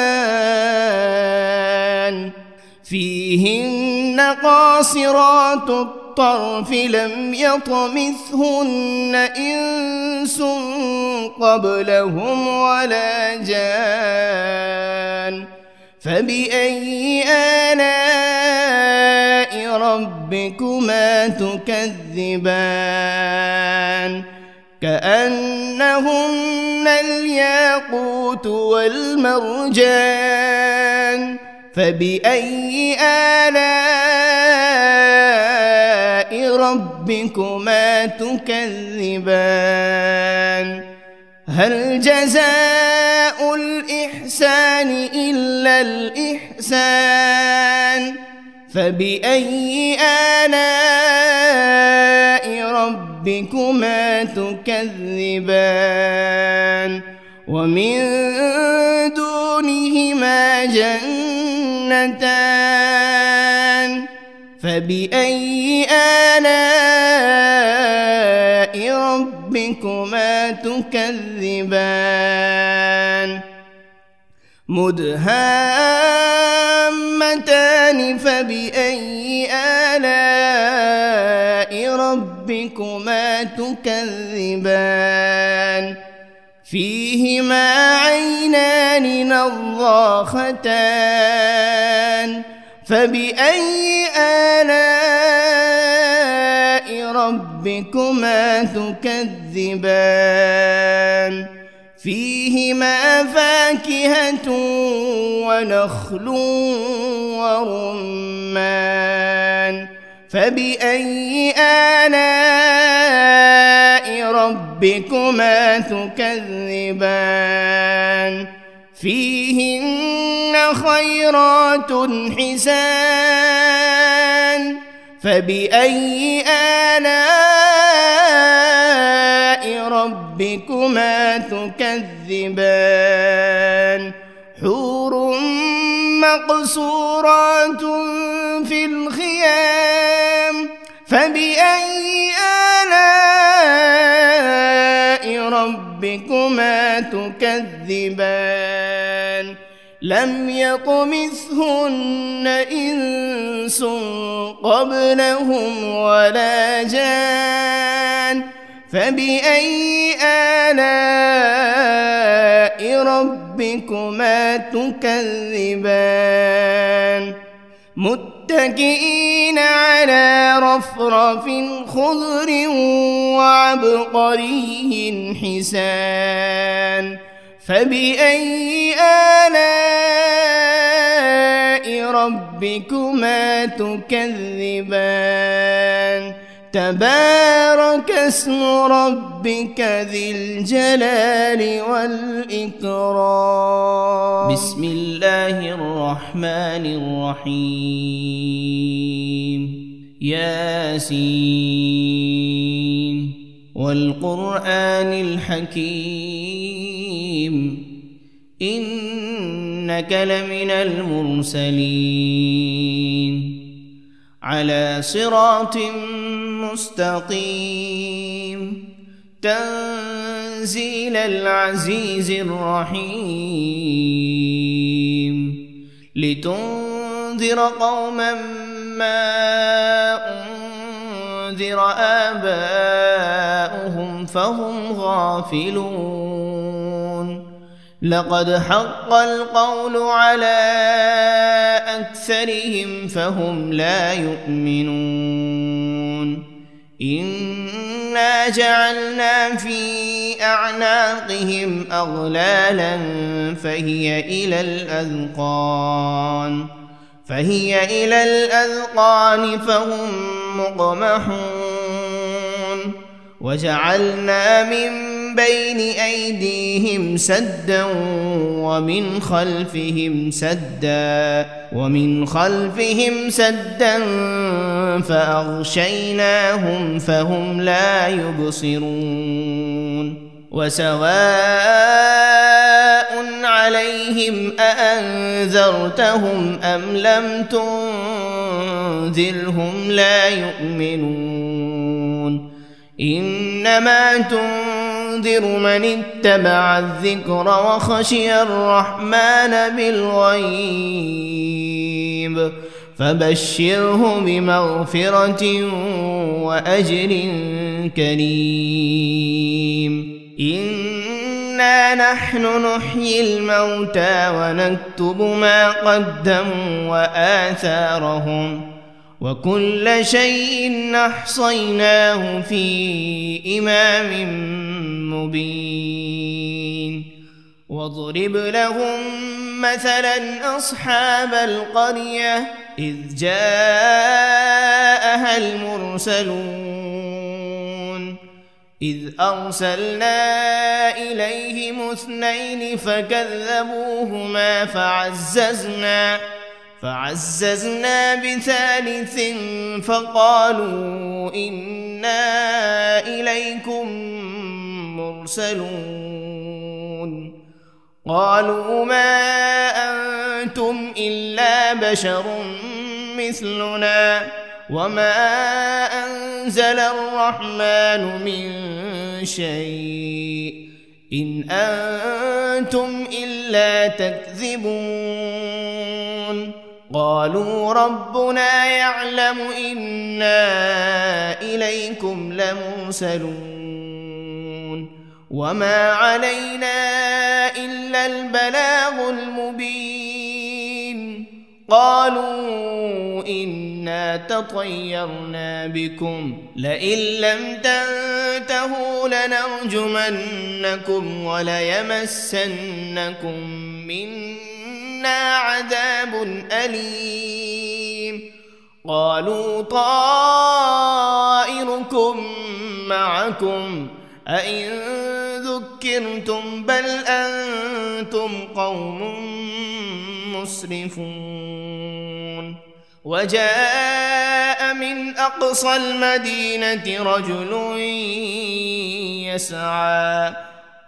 فيهن قاصرات الطرف لم يطمثهن إنس قبلهم ولا جان فبأي آلاء ربكما تكذبان كأنهن الياقوت والمرجان فبأي آلاء ربكما تكذبان هل جزاء الإحسان إلا الإحسان فبأي آلاء ربكما تكذبان ومن دونهما جنتان فبأي آلاء ربكما تكذبان مدهامتان فبأي آلاء ربكما تكذبان فيهما عينان نضاختان فبأي آلاء ربكما تكذبان فيهما فاكهة ونخل ورمان فبأي آلاء ربكما تكذبان فيهن خيرات حسان فبأي آلاء ربكما تكذبان حور مقصورات في الخيام فبأي آلاء ربكما تكذبان لم يطمثهن إنس قبلهم ولا جان فبأي آلاء ربكما تكذبان متكئين على رفرف خضر وعبقري حسان فبأي آلاء ربكما تكذبان تبارك اسم ربك ذي الجلال والإكرام بسم الله الرحمن الرحيم ياسين والقرآن الحكيم إنك لمن المرسلين على صراط مستقيم تنزيل العزيز الرحيم لتنذر قوما ما أنذر آباؤهم فهم غافلون لقد حق القول على أكثرهم فهم لا يؤمنون إنا جعلنا في أعناقهم أغلالا فهي إلى الأذقان فهم مقمحون وجعلنا من بين أيديهم سدا ومن خلفهم سدا فأغشيناهم فهم لا يبصرون وسواء عليهم أأنذرتهم أم لم تنذرهم لا يؤمنون إنما تنذر من اتبع الذكر وخشي الرحمن بالغيب فبشره بمغفرة وأجر كريم إنا نحن نحيي الموتى ونكتب ما قدموا وآثارهم وكل شيء أحصيناه في إمام مبين واضرب لهم مثلا أصحاب القرية إذ جاءها المرسلون إذ أرسلنا إليهم 2 فكذبوهما فعززنا ب3 فقالوا إنا إليكم مرسلون قالوا ما أنتم إلا بشر مثلنا وما أنزل الرحمن من شيء إن أنتم إلا تكذبون قالوا ربنا يعلم إنا إليكم لمرسلون وما علينا إلا البلاغ المبين قالوا إنا تطيرنا بكم لئن لم تنتهوا لنرجمنكم وليمسنكم منا عذاب أليم قالوا طائركم معكم أئن ذكرتم بل أنتم قوم مسرفون وجاء من أقصى المدينة رجل يسعى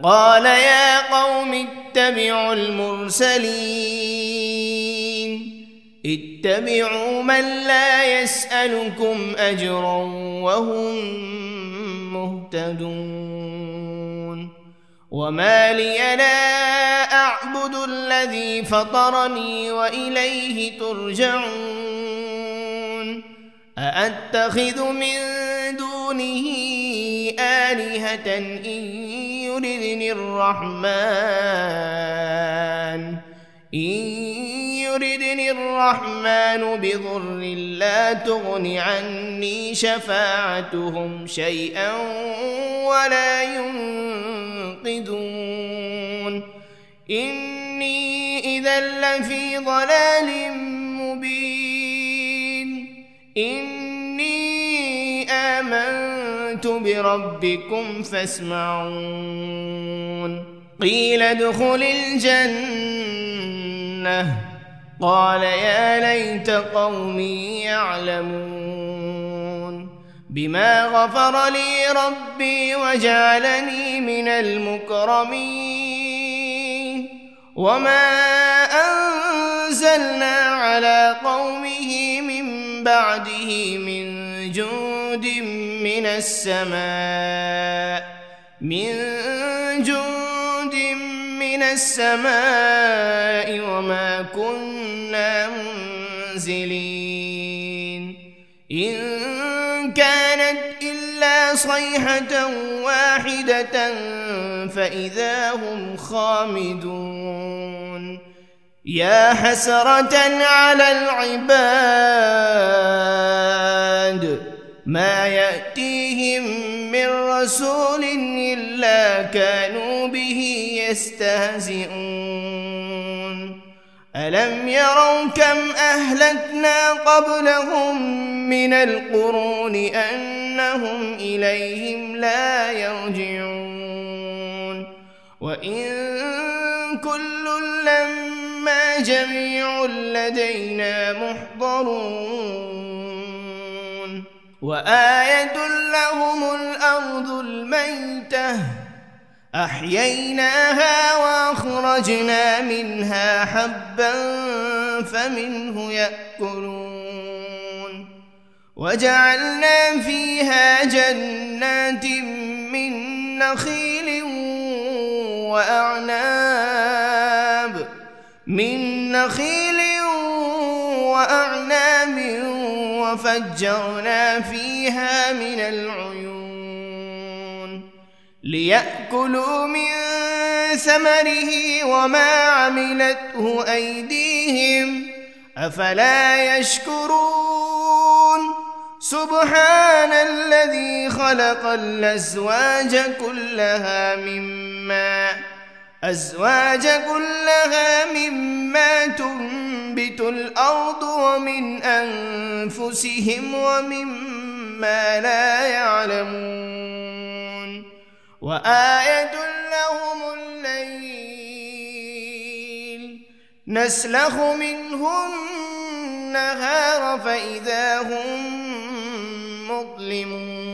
قال يا قوم اتبعوا المرسلين اتبعوا من لا يسألكم أجرا وهم مهتدون وما لي لا أعبد الذي فطرني وإليه ترجعون أأتخذ من دونه آلهة إن يردني الرحمن بضر لا تغن عني شفاعتهم شيئا ولا ينقذون إني إذا لفي ضلال مبين إني آمنت بربكم فاسمعون قيل ادخل الجنة قال يا ليت قومي يعلمون بما غفر لي ربي وجعلني من المكرمين وما أنزلنا على قومه من بعده من جند من السماء وما كنا منزلين إن كانت إلا صيحة واحدة فإذا هم خامدون يا حسرة على العباد ما يأتيهم من رسول إلا كانوا به يستهزئون ألم يروا كم أهلكنا قبلهم من القرون أنهم إليهم لا يرجعون وإن كل لما جميع لدينا محضرون وآية لهم الأرض الميتة أحييناها وأخرجنا منها حبا فمنه يأكلون وجعلنا فيها جنات من نخيل وأعناب وفجرنا فيها من العيون ليأكلوا من ثمره وما عملته أيديهم أفلا يشكرون سبحان الذي خلق الأزواج كلها مما تنبت الأرض ومن أنفسهم ومما لا يعلمون وآية لهم الليل نسلخ منه النهار فإذا هم مظلمون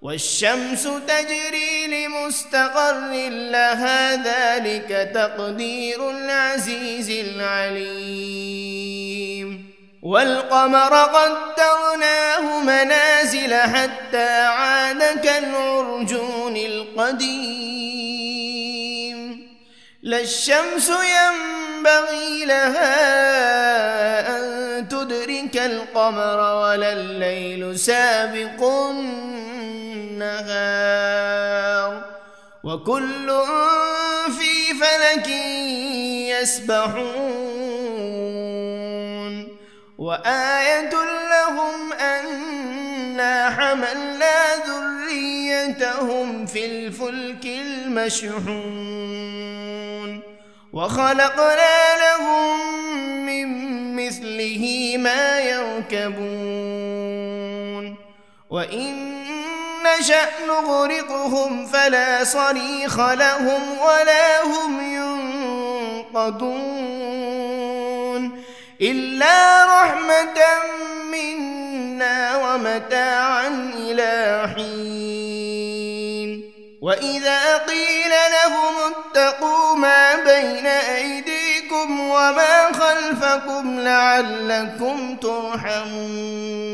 والشمس تجري لمستقر لها ذلك تقدير العزيز العليم والقمر قدرناه منازل حتى عاد كالعرجون القديم لا الشمس ينبغي لها أن تدرك القمر ولا الليل سابق النهار وكل في فلك يسبحون وآية لهم أنا حملنا ذريتهم في الفلك المشحون وخلقنا لهم من مثله ما يركبون وإن نشأ نغرقهم فلا صريخ لهم ولا هم ينقذون إلا رحمة منا ومتاعا إلى حين وإذا قيل لهم اتقوا ما بين أيديكم وما خلفكم لعلكم ترحمون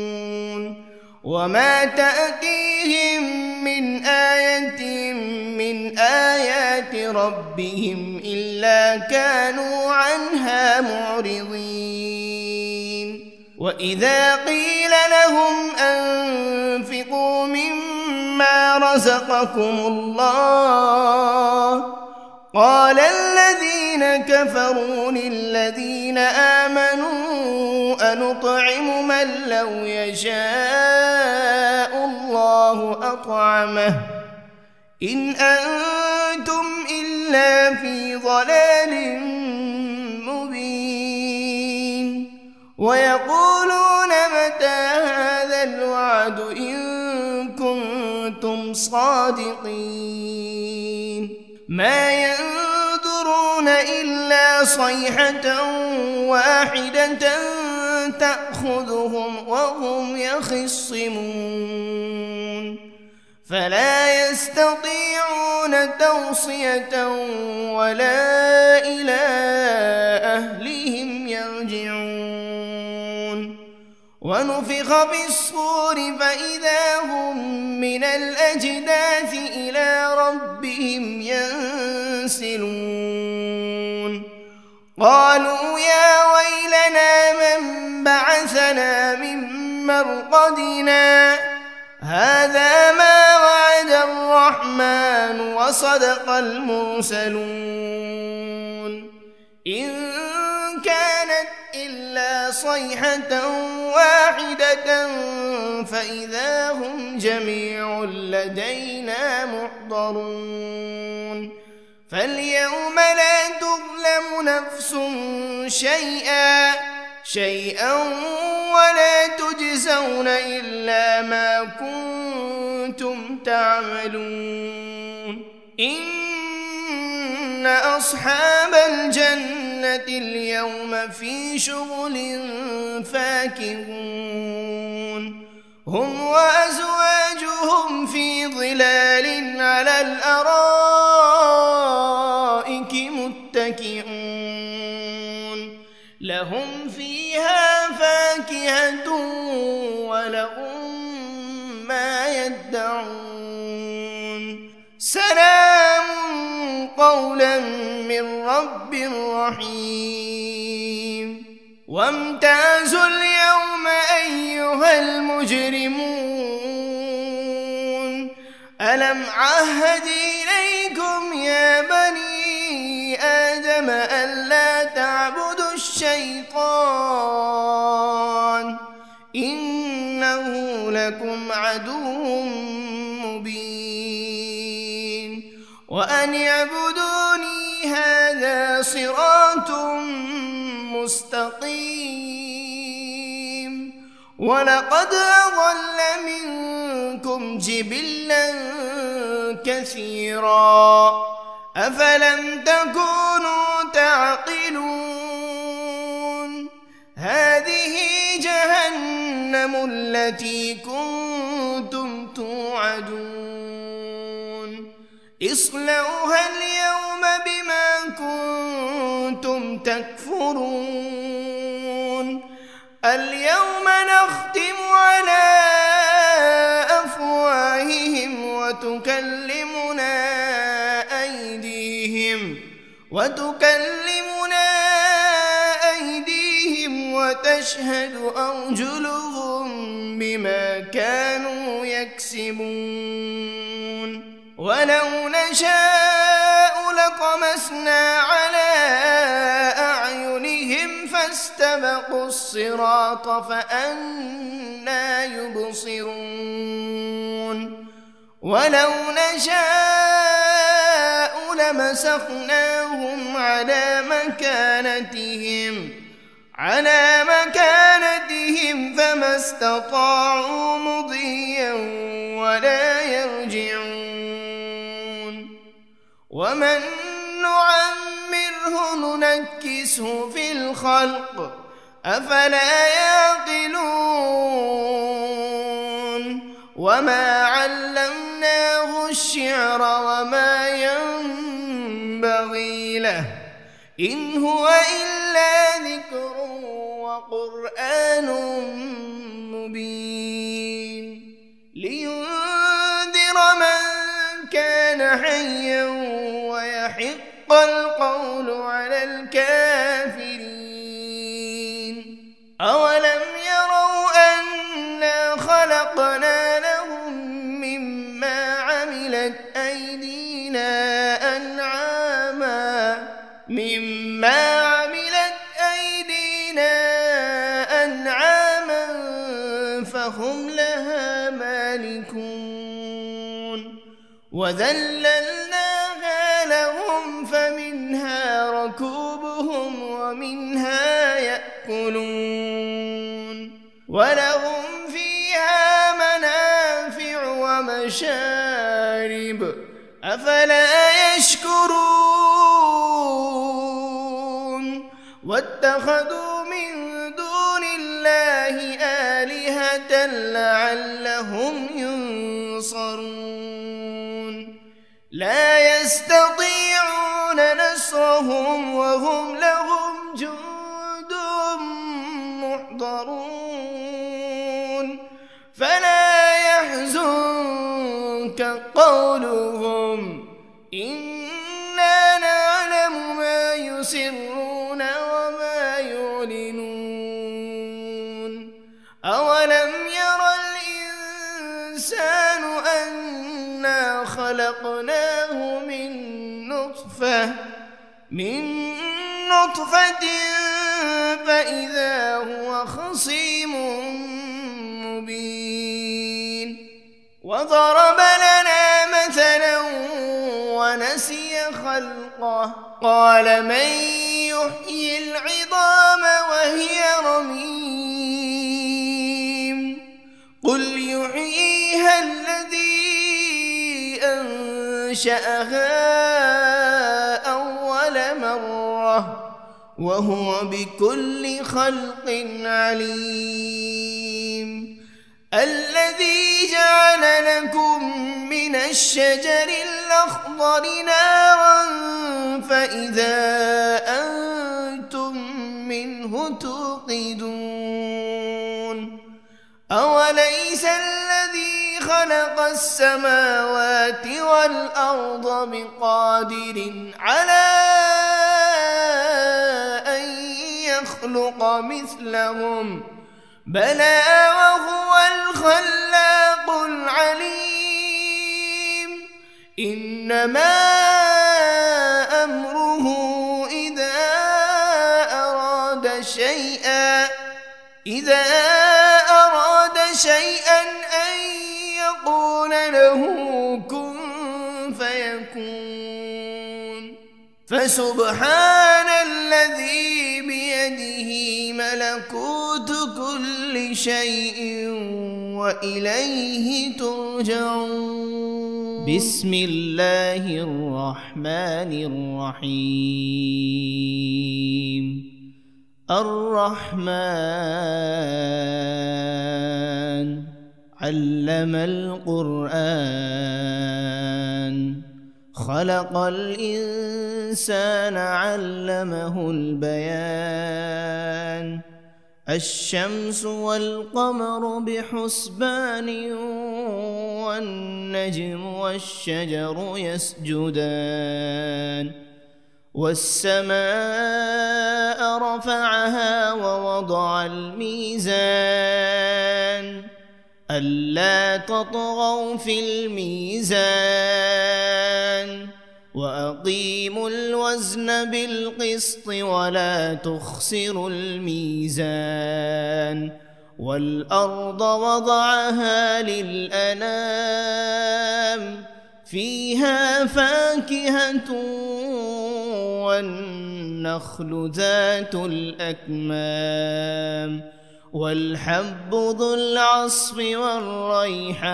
وما تأتيهم من آية من آيات ربهم إلا كانوا عنها معرضين وإذا قيل لهم أنفقوا مما رزقكم الله قال الذين كفروا للذين آمنوا أنطعم من لو يشاء الله أطعمه إن أنتم إلا في ضلال مبين ويقولون متى هذا الوعد إن كنتم صادقين ما ينظرون إلا صيحة واحدة تأخذهم وهم يخصمون فلا يستطيعون توصية ولا إلى أهلهم يرجعون ونفخ بالصور فإذا هم من الأجداث إلى ربهم ينسلون قالوا يا ويلنا من بعثنا من مرقدنا هذا ما وعد الرحمن وصدق المرسلون إن كانت إلا صيحة واحدة فإذا هم جميع لدينا محضرون فاليوم لا تظلم نفس شيئا ولا تجزون إلا ما كنتم تعملون إن أصحاب الجنة اليوم في شغل فاكهون هم وأزواجهم في ظلال على الأرائك متكئون لهم فيها فاكهة ولهم ما يدعون سلام قولا من رب رحيم وامتازوا اليوم أيها المجرمون ألم عهد إليكم يا بني آدم ألا تعبدوا الشيطان إنه لكم عدو مبين وأن اعبدوني هذا صراط مستقيم ولقد أضل منكم جبلا كثيرا أفلم تكونوا تعقلون هذه جهنم التي كنتم توعدون اصلوها اليوم بما كنتم تكفرون اليوم نختم على أفواههم وتكلمنا أيديهم وتشهد أرجلهم بما كانوا يكسبون ولو نشاء لطمسنا على أعينهم فاستبقوا الصراط فأنى يبصرون ولو نشاء لمسخناهم على مكانتهم فما استطاعوا مضيا ولا يرجعون ومن نعمره ننكسه في الخلق أفلا يعقلون وما علمناه الشعر وما ينبغي له إن هو إلا ذكر وقرآن مبين لينذر من كان حيا ويحق القول على الكافرين أولم يروا أنا خلقنا لهم مما عملت أيدينا أنعاما فهم لها مالكون وذللناها لهم فمنها ركوبهم ومنها يأكلون ولهم فيها منافع ومشارب أفلا يشكرون واتخذوا من دون الله آلهة لعلهم ينصرون لا يستطيعون نصرهم وهم لهم جند محضرون فلا يحزنك قولهم إنا نعلم ما يسرون وما يعلنون أولم ير الإنسان أنا خلقناه من نطفة فإذا هو خصيم مبين وضرب لنا مثلا ونسي خلقه قال من يحيي العظام وهي رميم قل يحييها الذي أنشأها أول مرة وهو بكل خلق عليم الذي جعل لكم من الشجر الأخضر نارا فإذا أنتم منه توقدون أوليس الذي خلق السماوات والأرض بقادر على أن يخلق مثلهم بلى وهو الخلاق العليم إنما أمره إذا أراد شيئا أن يقول له كن فيكون فسبحان الذي بيده ملكوت كل شيء وإليه ترجعون بسم الله الرحمن الرحيم الرحمن علم القرآن خلق الإنسان علمه البيان الشمس والقمر بحسبان والنجم والشجر يسجدان والسماء رفعها ووضع الميزان ألا تطغوا في الميزان وأقيموا الوزن بالقسط ولا تخسروا الميزان والأرض وضعها للأنام فيها فاكهة والنخل ذات الأكمام والحب ذو العصف والريحان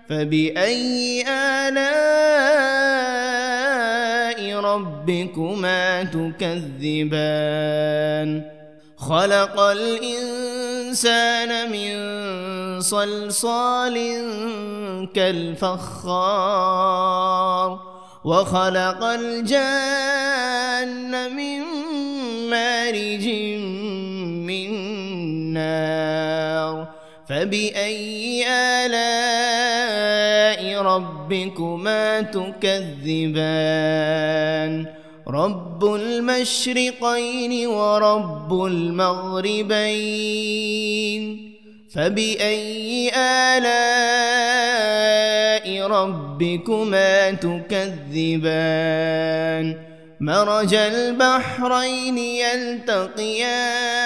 فبأي آلاء ربكما تكذبان خلق الإنسان من صلصال كالفخار وخلق الجان من مارج من نار فبأي آلاء ربكما تكذبان رب المشرقين ورب المغربين فبأي آلاء ربكما تكذبان مرج البحرين يلتقيان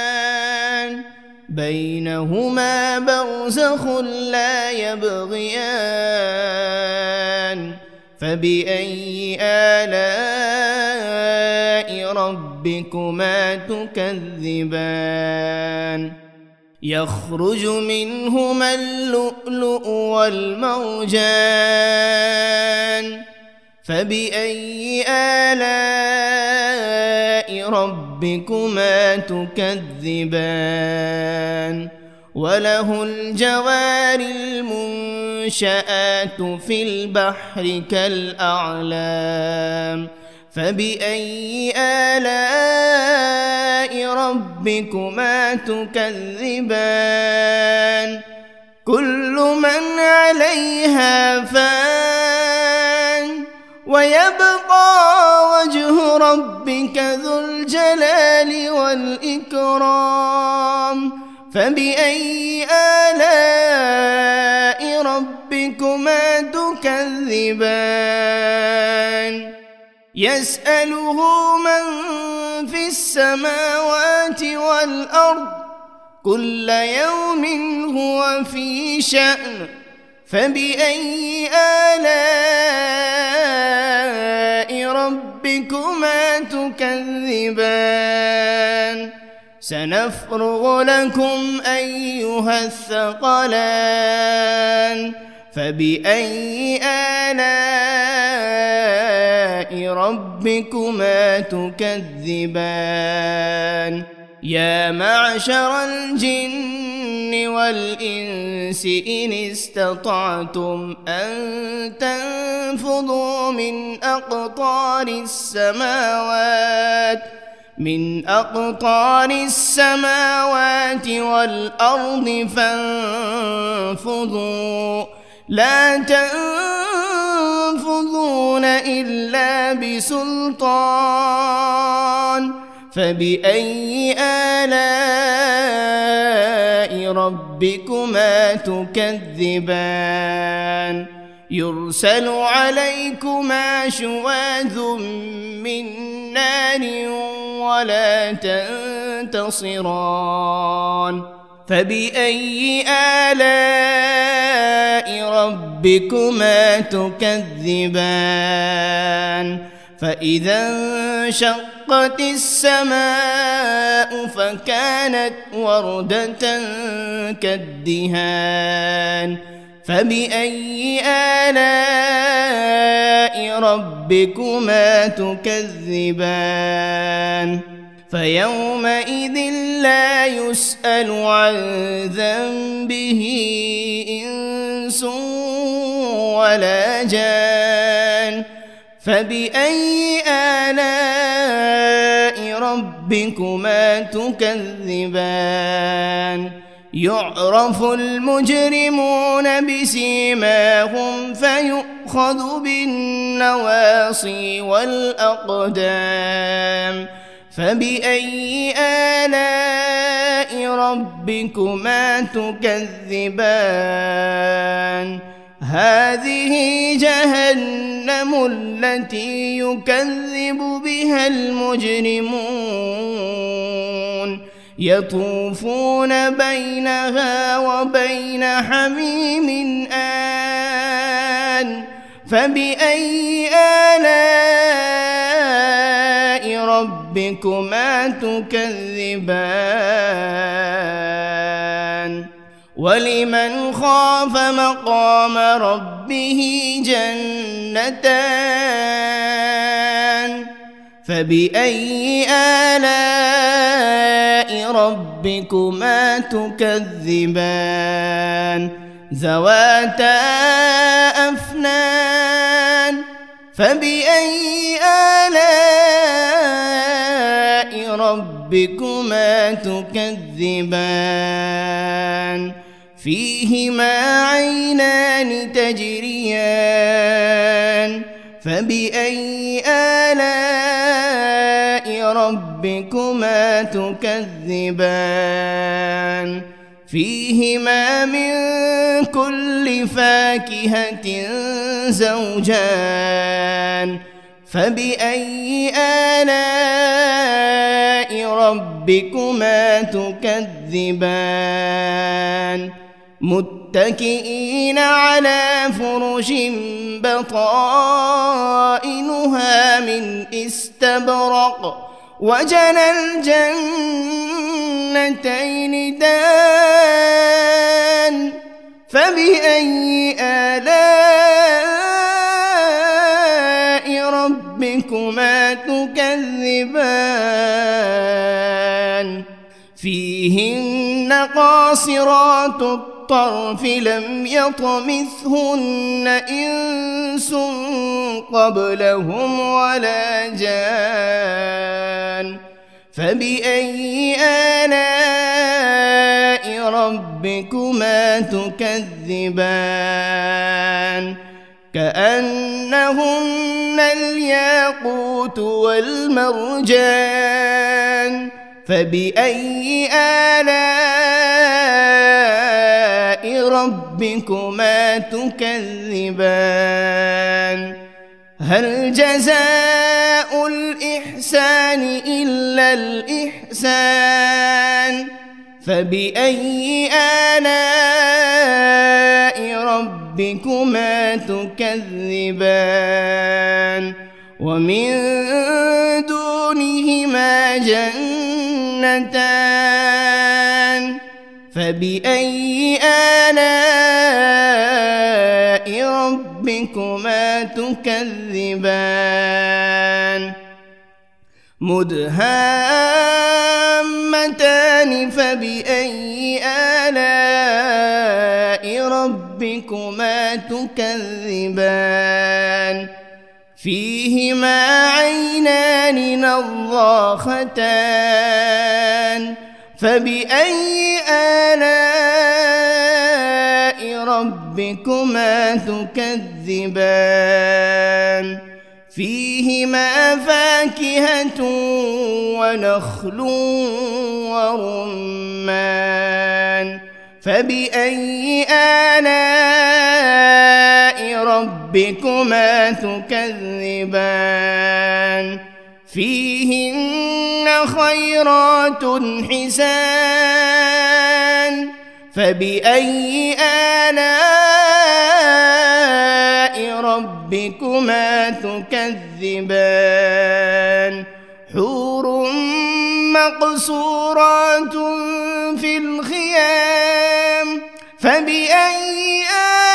بينهما برزخ لا يبغيان فبأي آلاء ربكما تكذبان يخرج منهما اللؤلؤ والمرجان فبأي آلاء ربكما تكذبان وله الجوار المنشآت في البحر كالأعلام فبأي آلاء ربكما تكذبان كل من عليها فان ويبقى وجه ربك ذو الجلال والإكرام فبأي آلاء ربكما تكذبان يسأله من في السماوات والأرض كل يوم هو في شأن فبأي آلاء ربكما تكذبان سنفرغ لكم أيها الثقلان فبأي آلاء ربكما تكذبان يا معشر الجن والإنس إن استطعتم أن تنفذوا من أقطار السماوات والأرض فانفذوا لا تنفذون إلا بسلطان فبأي آلاء ربكما تكذبان يرسل عليكما شواذ من نار ولا تنتصران فبأي آلاء ربكما تكذبان فإذا انشقت السماء فكانت وردة كالدهان فبأي آلاء ربكما تكذبان فيومئذ لا يسأل عن ذنبه إنس ولا جان فبأي آلاء ربكما تكذبان يعرف المجرمون بسيماهم فيؤخذ بالنواصي والأقدام فبأي آلاء ربكما تكذبان هذه جهنم التي يكذب بها المجرمون يطوفون بينها وبين حميم آن فبأي آلاء ربكما تكذبان ولمن خاف مقام ربه جنتان فبأي آلاء ربكما تكذبان ذواتا أفنان فبأي آلاء ربكما تكذبان فيهما عينان تجريان فبأي آلاء ربكما تكذبان فيهما من كل فاكهة زوجان فبأي آلاء ربكما تكذبان متكئين على فرش بطائنها من استبرق وجنى الجنتين دان فبأي آلاء ربكما تكذبان فيهن قاصرات الطرف لم يطمثهن إنس قبلهم ولا جان فبأي آلاء ربكما تكذبان كأنهن الياقوت والمرجان فبأي آلاء ربكما تكذبان هل جزاء الإحسان إلا الإحسان فبأي آلاء ربكما تكذبان ومن دونهما جنتان فبأي آلاء ربكما تكذبان مدهامتان فبأي آلاء ربكما تكذبان فيهما عينان نضاختان فبأي آلاء ربكما تكذبان فيهما فاكهة ونخل ورمان فبأي آلاء ربكما تكذبان فيهن خيرات حسان فبأي آلاء ربكما تكذبان حور مقصورات في الخيام فبأي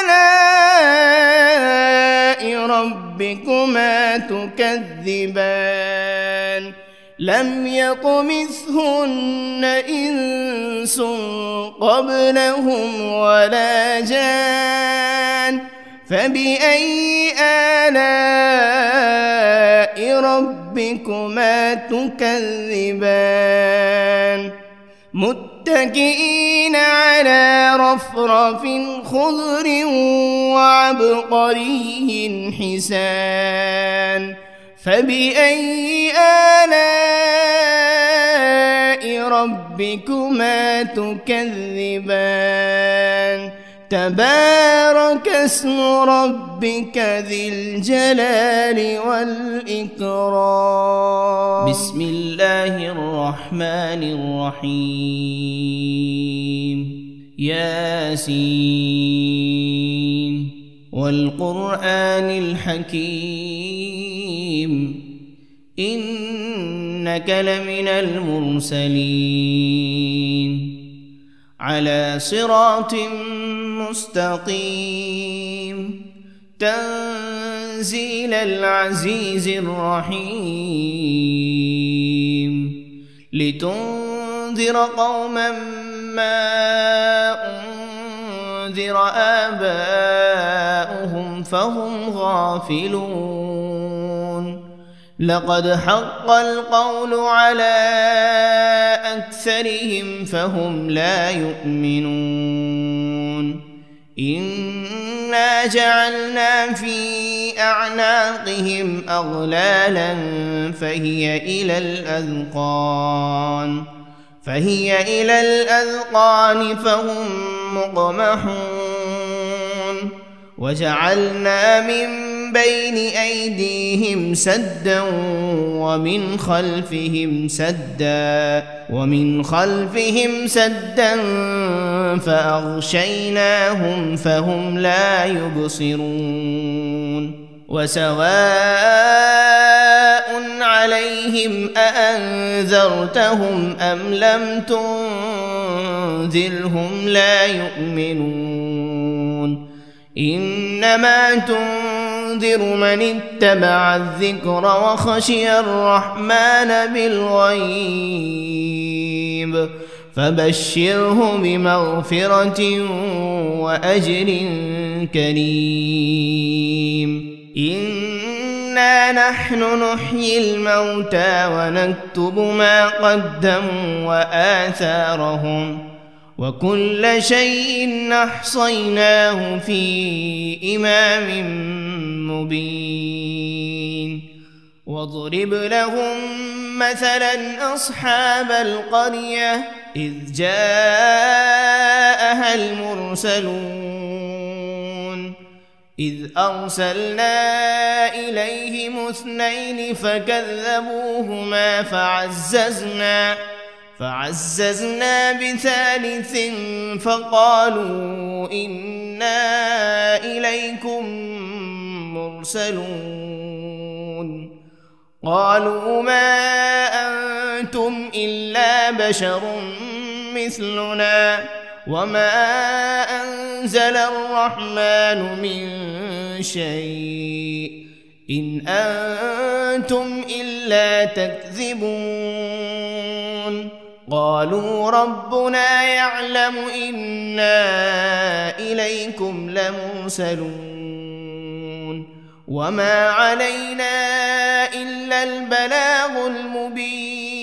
آلاء ربكما تكذبان لم يطمثهن إنس قبلهم ولا جان فبأي آلاء ربكما تكذبان متكئين على رفرف خضر وعبقري حسان فبأي آلاء ربكما تكذبان تبارك اسم ربك ذي الجلال والإكرام. بسم الله الرحمن الرحيم. ياسين والقرآن الحكيم إنك لمن المرسلين على صراط مستقيم تنزيل العزيز الرحيم لتنذر قوما ما أنذر آباؤهم فهم غافلون لقد حق القول على أكثرهم فهم لا يؤمنون إنا جعلنا في أعناقهم أغلالا فهي إلى الأذقان فهم مقمحون وجعلنا من بين أيديهم سدا ومن خلفهم سدا فأغشيناهم فهم لا يبصرون وسواء عليهم أأنذرتهم أم لم تنذرهم لا يؤمنون إنما تنذر من اتبع الذكر وخشي الرحمن بالغيب فبشره بمغفرة وأجر كريم. إنا نحن نحيي الموتى ونكتب ما قدموا وآثارهم وكل شيء أحصيناه في إمام مبين. واضرب لهم مثلا أصحاب القرية إذ جاءها المرسلون إذ أرسلنا إليهم 2 فكذبوهما فعززنا بثالث فقالوا إنا إليكم مرسلون قالوا ما أنتم إلا بشر مثلنا وما أنزل الرحمن من شيء إن أنتم إلا تكذبون قالوا ربنا يعلم إنا إليكم لمرسلون وما علينا إلا البلاغ المبين.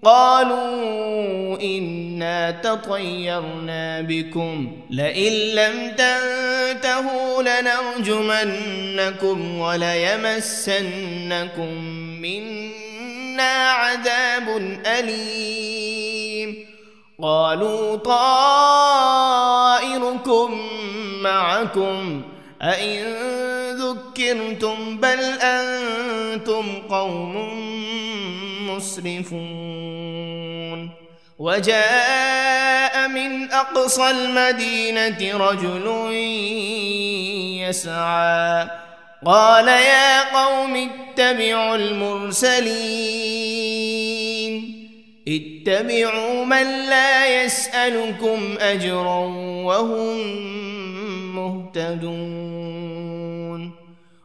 قالوا إنا تطيرنا بكم لئن لم تنتهوا لنرجمنكم وليمسنكم منا عذاب أليم. قالوا طائركم معكم أئن ذكرتم بل أنتم قوم مسرفون. وجاء من أقصى المدينة رجل يسعى قال يا قوم اتبعوا المرسلين اتبعوا من لا يسألكم أجرا وهم مهتدون.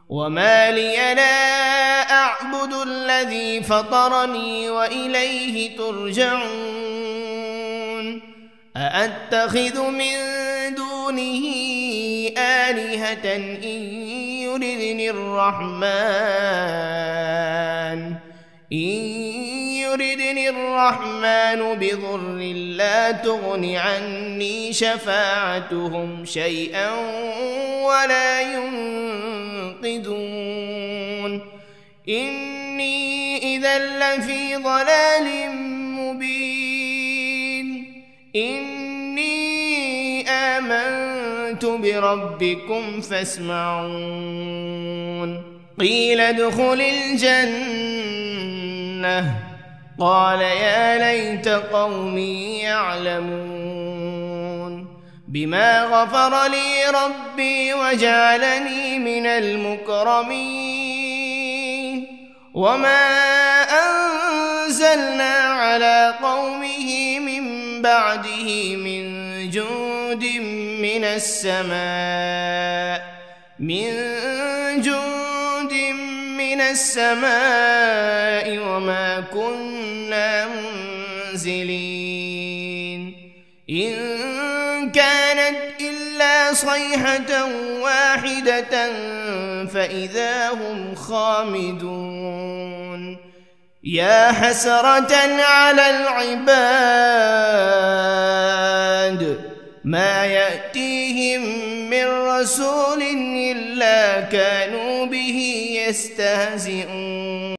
وما لي لا أعبد الذي فطرني وإليه ترجعون. أأتخذ من دونه آلهة إن يردني الرحمن بضر لا تغن عني شفاعتهم شيئا ولا ينقذون. إني إذا لفي ضلال مبين. إني آمنت بربكم فاسمعون قيل ادخل الجنة قال يا ليت قومي يعلمون بما غفر لي ربي وجعلني من المكرمين وما أنزلنا على قومه من بعده من جند من السماء وما كنا منزلين إن كانت إلا صيحة واحدة فإذا هم خامدون يا حسرة على العباد ما يأتيهم من رسول إلا كانوا به يستهزئون